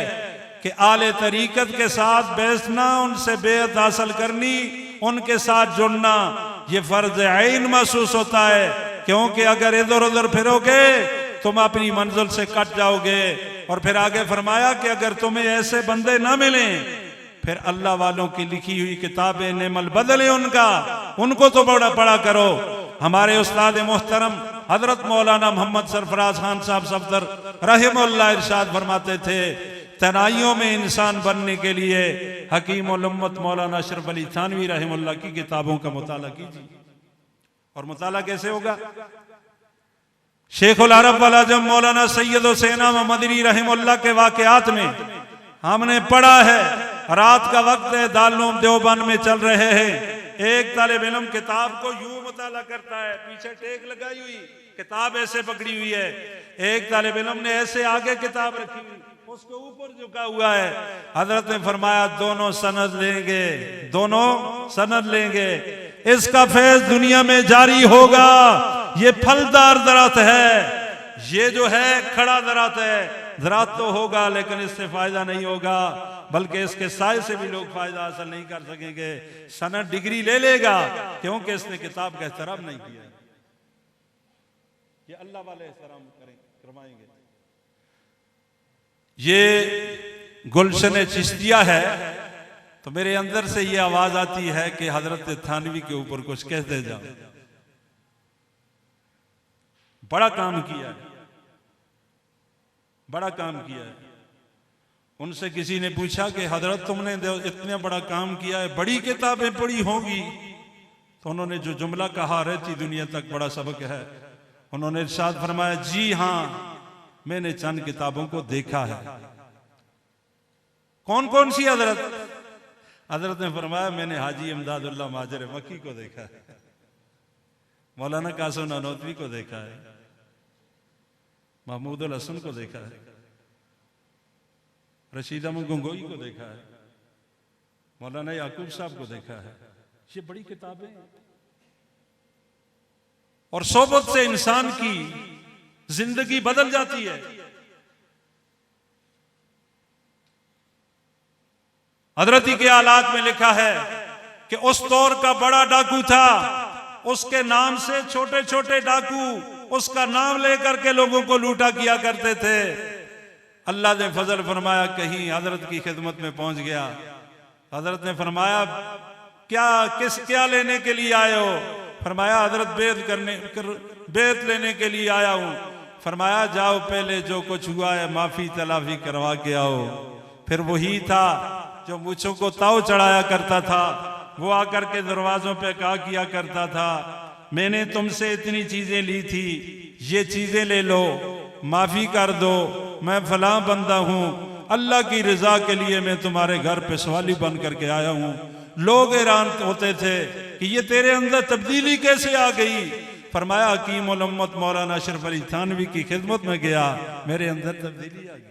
कि आले तरीकत के साथ बैठना, उनसे बेअत हासिल करनी उनके साथ जुड़ना ये फर्ज ऐन महसूस होता है, क्योंकि अगर इधर उधर फिरोगे तुम अपनी मंजिल से कट जाओगे। और फिर आगे फरमाया कि अगर तुम्हें ऐसे बंदे ना मिलें, फिर अल्लाह वालों की लिखी हुई किताबें नेमल बदले उनको तो बड़ा पढ़ा करो। हमारे उस्ताद मोहतरम हजरत मौलाना मोहम्मद सरफराज खान साहब सफदर रहमुल्लाह इरशाद फरमाते थे, तनाइयों में इंसान बनने के लिए हकीम उल उम्मत मौलाना अशरफ अली थानवी रहमुल्लाह की किताबों का मुताला कीजिए। और मुताला कैसे होगा? शेखुल अरब वल अजम मौलाना सैयद हुसैन मदनी रहमुल्लाह के वाकयात में हमने पढ़ा है। रात का वक्त है, दारुल देवबंद में चल रहे हैं, एक तालिब इल्म किताब को यूं मुताला करता है, पीछे टेक लगाई हुई, किताब ऐसे पकड़ी हुई है। एक तालिब इल्म ने ऐसे आगे किताब रखी हुई, उसके ऊपर झुका हुआ है। हजरत ने फरमाया दोनों सनद लेंगे, दोनों सनद लेंगे, इसका फैज दुनिया में जारी होगा। ये फलदार दरख्त है, ये जो है खड़ा दरख्त है, दरख्त तो होगा लेकिन इससे फायदा नहीं होगा, बल्कि इसके साय से भी लोग फायदा हासिल नहीं कर सकेंगे। सनद डिग्री ले लेगा क्योंकि इसने किताब का एहतराम नहीं किया। ये अल्लाह वाले एहतराम करवाएंगे। ये गुलशन चिश्तिया है, तो मेरे अंदर से ये आवाज आती है कि हजरत थानवी के ऊपर कुछ कहते जाओ। बड़ा काम किया है, बड़ा काम किया है। उनसे किसी ने पूछा कि हजरत तुमने इतना बड़ा काम किया है, बड़ी किताबें पढ़ी होगी, तो उन्होंने जो जुमला कहा रहती दुनिया तक बड़ा सबक है। उन्होंने इरशाद फरमाया, जी हां मैंने चंद किताबों को देखा है। कौन कौन सी हजरत? हजरत ने फरमाया मैंने हाजी इमदादुल्लाह माजर मक्की को देखा है, मौलाना कासिम नानोतवी को देखा है, महमूद उल हसन को देखा है, रशीद अहमद गंगोई को देखा है, मौलाना याकूब साहब को देखा है। ये बड़ी किताबें, और सोबत से इंसान की जिंदगी बदल जाती है। हजरती के आलात में लिखा है कि उस दौर का बड़ा डाकू था, उसके नाम से छोटे छोटे डाकू उसका नाम लेकर के लोगों को लूटा किया करते थे। अल्लाह ने फजल फरमाया, कहीं हजरत की खिदमत में पहुंच गया। हजरत ने फरमाया क्या लेने के लिए आए हो? फरमाया हजरत बेत लेने के लिए आया हूं। फरमाया जाओ पहले जो कुछ हुआ है माफी तलाफी करवा के आओ। फिर वही था जो मूछों को ताव चढ़ाया करता था, वो आकर के दरवाजों पे कहा किया करता था, मैंने तुमसे इतनी चीजें ली थी, ये चीजें ले लो, माफी कर दो, मैं फलां बंदा हूं, अल्लाह की रजा के लिए मैं तुम्हारे घर पे सवाली बन करके आया हूं। लोग हैरान होते थे कि ये तेरे अंदर तब्दीली कैसे आ गई? फरमाया हकीम उल उम्मत मौलाना अशरफ अली थानवी की खिदमत में गया, मेरे अंदर तब्दीली आ गई।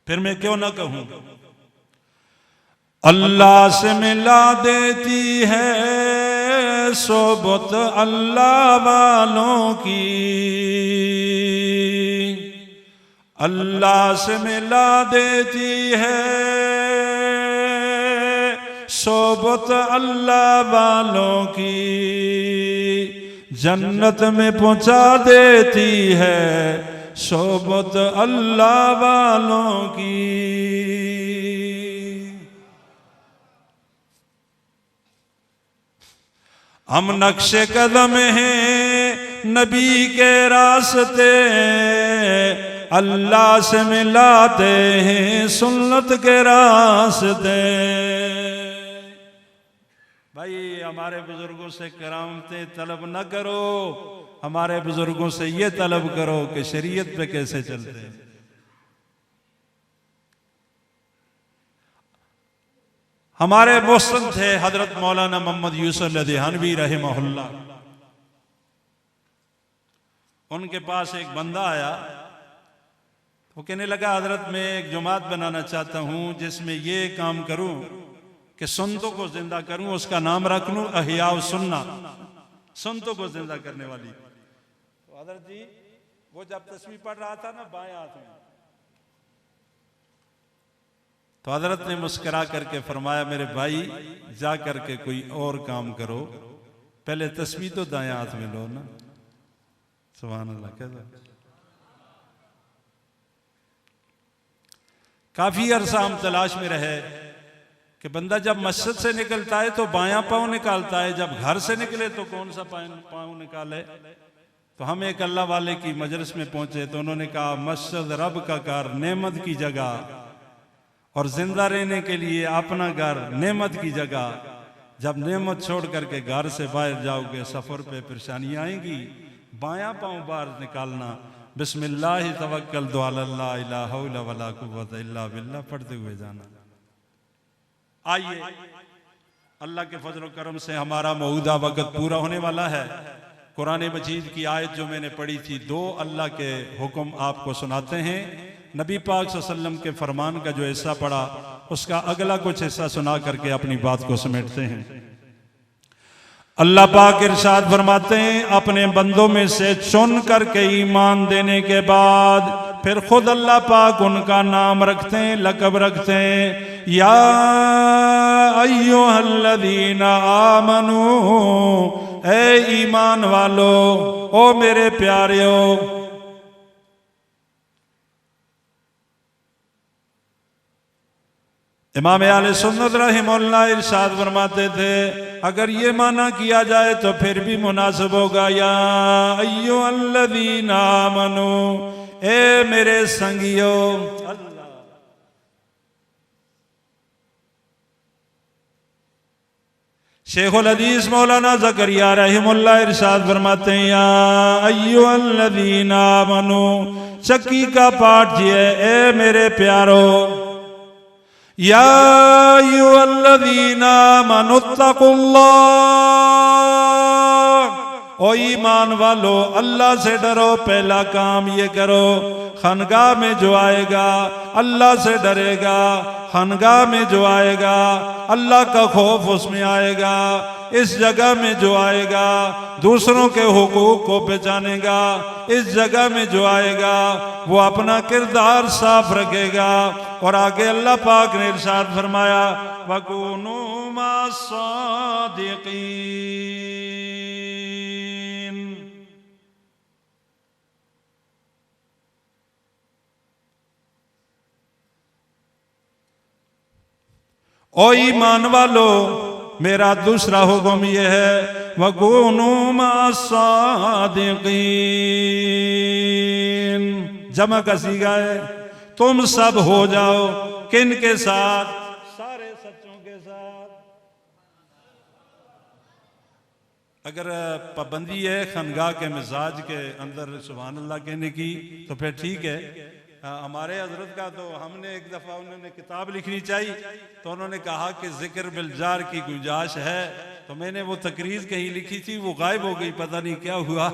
फिर मैं क्यों ना कहूं, अल्लाह से मिला देती है सोबत अल्लाह वालों की, अल्लाह से मिला देती है सोबत अल्लाह वालों की, जन्नत में पहुंचा देती है सोबत अल्लाह वालों की। हम नक्शे कदम हैं नबी के रास्ते, अल्लाह से मिलाते हैं सुन्नत के रास्ते। भाई हमारे बुजुर्गों से करामतें तलब न करो, हमारे बुजुर्गों से ये तलब करो कि शरीयत पे कैसे चलते हैं। हमारे मोहसिन थे हजरत मौलाना मोहम्मद यूसुफ लधियानवी रहमहुल्लाह। उनके पास एक बंदा आया, वो कहने लगा हजरत मैं एक जमात बनाना चाहता हूं जिसमें ये काम करूं कि सुन्नतों को जिंदा करूं, उसका नाम रख लूं अहिया सुन्ना, सुन्नतों को जिंदा करने वाली। तो हजरत जी वो जब तस्बीह पढ़ रहा था ना बाएं हाथ में, तो हजरत ने मुस्करा करके फरमाया, मेरे भाई जा करके कोई और काम करो, पहले तस्बीह तो दाएं हाथ में लो ना। सुभान अल्लाह। कैसा काफी अरसा हम तलाश में रहे कि बंदा जब मस्जिद से निकलता है तो बायां पांव निकालता है, जब घर से निकले तो कौन सा पांव निकाले। तो हम एक अल्लाह वाले की मजलिस में पहुंचे तो उन्होंने कहा, मस्जिद रब का घर, नेमत की जगह, और जिंदा रहने के लिए अपना घर नेमत की जगह। जब नेमत छोड़ करके घर से बाहर जाओगे, सफर पे परेशानियां आएंगी, बायां पांव बाहर निकालना, बिस्मिल्लाह तवक्कलतु अल्लाह ला हौला वला कुव्वता इल्ला बिल्लाह पढ़ते हुए जाना। आइए, अल्लाह के फजल करम से हमारा मौजूदा वक्त पूरा होने वाला है। कुरान मजीद की आयत जो मैंने पढ़ी थी, 2 अल्लाह के हुक्म आपको सुनाते हैं। नबी पाक सल्लल्लाहु अलैहि वसल्लम के फरमान का जो हिस्सा पढ़ा, उसका अगला कुछ हिस्सा सुना करके अपनी बात को समेटते हैं। अल्लाह पाक इरशाद फरमाते हैं, अपने बंदों में से चुन करके ईमान देने के बाद फिर खुद अल्लाह पाक उनका नाम रखते हैं, लक़ब रखते हैं, या अय्युहल्लज़ीना आमनू, ए ईमान वालो, ओ मेरे प्यारेओ। इमाम आले सुन्नत रहमतुल्लाह इरशाद फरमाते थे, अगर ये माना किया जाए तो फिर भी मुनासिब होगा, या अय्युहल्लज़ीना आमनू, ए मेरे संगियो। शेखुल हदीस मौलाना ज़करिया रहमतुल्लाह इरशाद फरमाते हैं, या अय्युहल्लज़ीना आमनू, चक्की का पाठ जी है, ए मेरे प्यारो। या अय्युहल्लज़ीना आमनुत्तकुल्लाह, ओ ईमान वालो अल्लाह से डरो। पहला काम ये करो, खनगाह में जो आएगा अल्लाह से डरेगा, खनगाह में जो आएगा अल्लाह का खौफ उसमें आएगा, इस जगह में जो आएगा दूसरों के हुकूक को पहचानेगा, इस जगह में जो आएगा वो अपना किरदार साफ रखेगा। और आगे अल्लाह पाक ने इरशाद फरमाया, वकूनू मास्सादिकीन, ओ ईमान वालो मेरा दूसरा हुक्म यह है, वकूनू मास्सादिकीन, जमा का सीगा है, तुम सब हो जाओ किन के साथ, सारे सच्चों के साथ। अगर पाबंदी है खनगाह के मिजाज के अंदर सुभान अल्लाह कहने की तो फिर ठीक है। हमारे हजरत का तो हमने एक दफा उन्होंने किताब लिखनी चाहिए तो उन्होंने कहा कि जिक्र बिलजार की गुंजाइश है, तो मैंने वो तकरीर कहीं लिखी थी, वो गायब हो गई, पता नहीं क्या हुआ।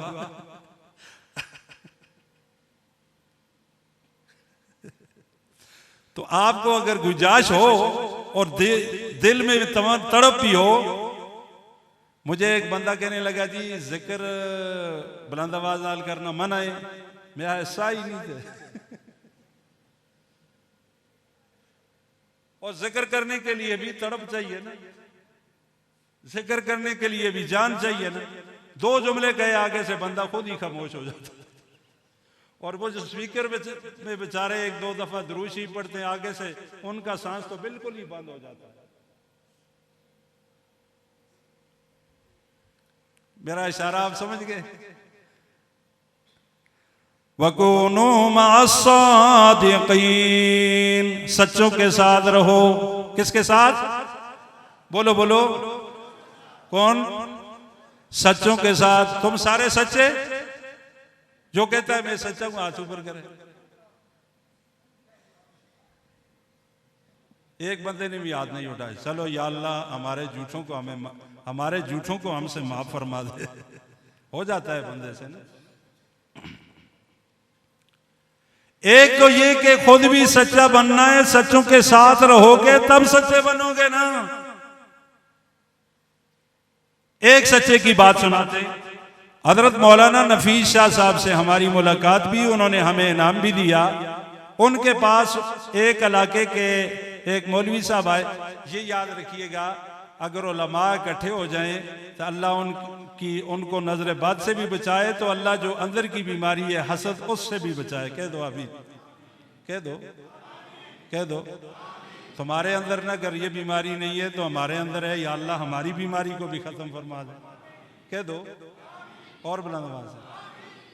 तो आपको अगर गुंजाइश हो और दिल में तमाम तड़प भी हो। मुझे एक बंदा कहने लगा, जी जिक्र बुलंद आवाज नाल करना मना है, मैं ऐसा ही नहीं थे। और जिक्र करने के लिए भी तड़प चाहिए ना, जिक्र करने के लिए भी जान चाहिए ना। 2 जुमले कहे आगे से बंदा खुद ही खामोश हो जाता। और वो जो स्पीकर में बेचारे 1-2 दफा दुरूद शरीफ पढ़ते हैं आगे से, उनका सांस तो बिल्कुल ही बंद हो जाता है। मेरा इशारा आप समझ गए। वकूनू मास्सादिकीन, सच्चों के साथ रहो। किसके साथ? बोलो बोलो, कौन? सच्चों के साथ। तुम सारे सच्चे? जो कहता है मैं सच्चा हूं हाथ ऊपर करे। एक बंदे ने भी हाथ नहीं उठाया। चलो या अल्लाह हमारे झूठों को हमसे माफ फरमा दे। हो जाता है बंदे से ना। एक तो ये कि खुद भी सच्चा बनना है, सच्चों के साथ रहोगे तब सच्चे बनोगे ना। एक सच्चे की बात सुनाते, हजरत मौलाना नफीस शाह साहब से हमारी मुलाकात भी, उन्होंने हमें इनाम भी दिया। उनके पास एक इलाके के एक मौलवी साहब आए, ये याद रखिएगा, अगर उलमा इकट्ठे हो जाएं तो अल्लाह उनको नजर बद से भी बचाए, तो अल्लाह जो अंदर की बीमारी है हसद, उससे भी बचाए। कह दो अभी, कह दो, कह दो। तुम्हारे अंदर ना अगर ये बीमारी नहीं है तो हमारे अंदर है, या अल्लाह हमारी बीमारी को भी खत्म फरमा दे। कह दो और बुलंद आवाज से।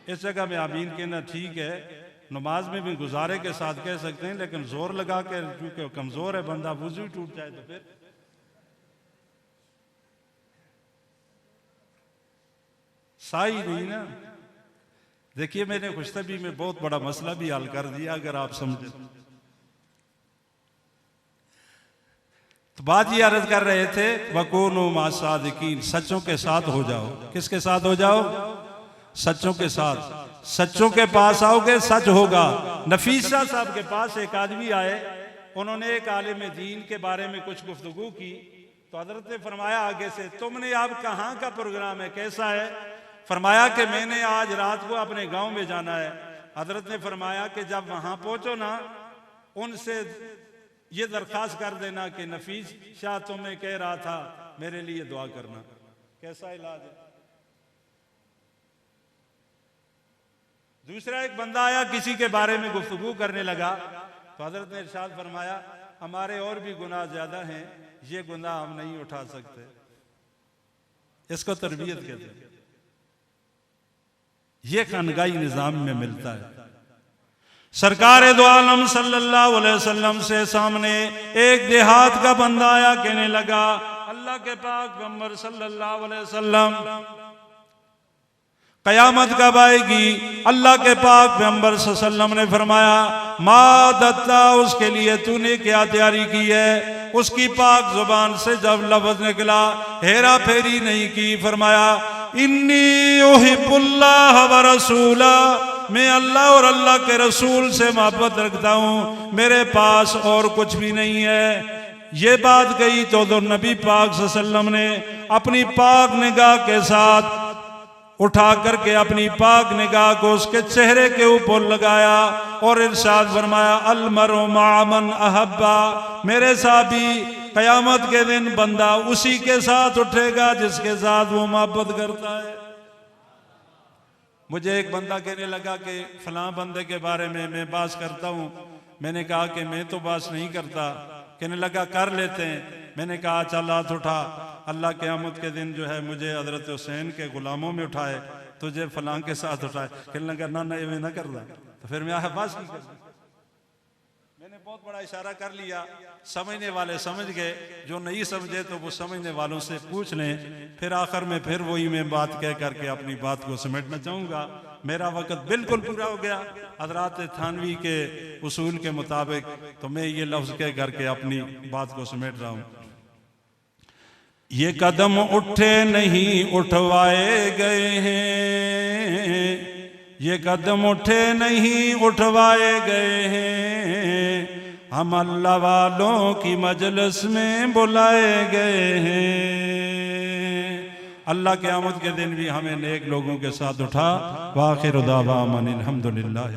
इस जगह में आमीन कहना ठीक है, नमाज में भी गुजारे के साथ कह सकते हैं, लेकिन जोर लगा के, क्योंकि कमजोर है बंदा, वुजू ही टूट जाए तो फिर साई नहीं ना। देखिए मैंने खुशतबी में बहुत बड़ा मसला भी हल कर दिया, अगर आप समझे तो। बात ये अर्ज कर रहे थे, वकूनु मा सादिकीन, सच्चों के साथ हो जाओ। किसके साथ हो जाओ? सच्चों के साथ। सच्चों के पास आओगे, सच होगा। नफीसा साहब के पास एक आदमी आए, उन्होंने एक आलिम दीन के बारे में कुछ गुफ्तगू की, तो हजरत ने फरमाया आगे से, तुमने अब कहाँ का प्रोग्राम है, कैसा है? फरमाया कि मैंने आज रात को अपने गांव में जाना है। हजरत ने फरमाया कि जब वहां पहुंचो ना, उनसे ये दरखास्त कर देना कि नफीस शाह तुम्हें कह रहा था मेरे लिए दुआ करना। कैसा इलाज है? दूसरा एक बंदा आया, किसी के बारे में गुफ्तगू करने लगा, तो हजरत ने इरशाद फरमाया, हमारे और भी गुनाह ज्यादा हैं, ये गुनाह हम नहीं उठा सकते। इसको तरबियत कहते हैं। ये खानगाई निजाम में मिलता है। सरकार दो आलम सल्लल्लाहु अलैहि वसल्लम से सामने एक देहात का बंदा आया, कहने लगा, अल्लाह के पाक पैगंबर सल्लल्लाहु अलैहि वसल्लम, कयामत कब आएगी? अल्लाह के पाक पैगंबर सल्लल्लाहु अलैहि वसल्लम ने फरमाया, मा दत्ता, उसके लिए तूने क्या तैयारी की है? उसकी पाक जुबान से जब लफ्ज निकला, हेरा फेरी नहीं की, फरमाया, इन्नी उहिब्बुल्लाह व रसूला, मैं अल्लाह और अल्लाह के रसूल से मोहब्बत रखता हूँ, मेरे पास और कुछ भी नहीं है। ये बात कही तो नबी पाक सल्लल्लाहु अलैहि वसल्लम ने अपनी पाक निगाह के साथ उठा करके अपनी पाक निगाह को उसके चेहरे के ऊपर लगाया और इरशाद फरमाया, अल मरउ मअ मन अहब्बा, मेरे साहबी कयामत के दिन बंदा उसी के साथ उठेगा जिसके साथ वो मोहब्बत करता है। मुझे एक बंदा कहने लगा कि फलां बंदे के बारे में मैं बात करता हूँ। मैंने कहा कि मैं तो बात नहीं करता। कहने लगा कर लेते हैं। मैंने कहा चल हाथ उठा, अल्लाह क़यामत के दिन जो है मुझे हजरत हुसैन के गुलामों में उठाए, तुझे फलां के साथ उठाए। कहने लगा ना ना ये ना कर रहा। तो फिर मैं आवाज की कर, मैंने बहुत बड़ा इशारा कर लिया। समझने वाले समझ गए, जो नहीं समझे तो वो समझने वालों से पूछ लें। फिर आखिर में फिर वही मैं बात कह करके अपनी बात को समेटना चाहूँगा। मेरा वक्त बिल्कुल पूरा हो गया हजरात थानवी के उसूल के मुताबिक, तो मैं ये लफ्ज़ कह करके अपनी बात को समेट रहा हूँ। ये कदम उठे नहीं उठवाए गए हैं, ये कदम उठे नहीं उठवाए गए हैं, हम अल्लाह वालों की मजलिस में बुलाए गए हैं। अल्लाह क़यामत के दिन भी हमें नेक लोगों के साथ उठा। वाखिर दावाना अनिल हम्दुलिल्लाह।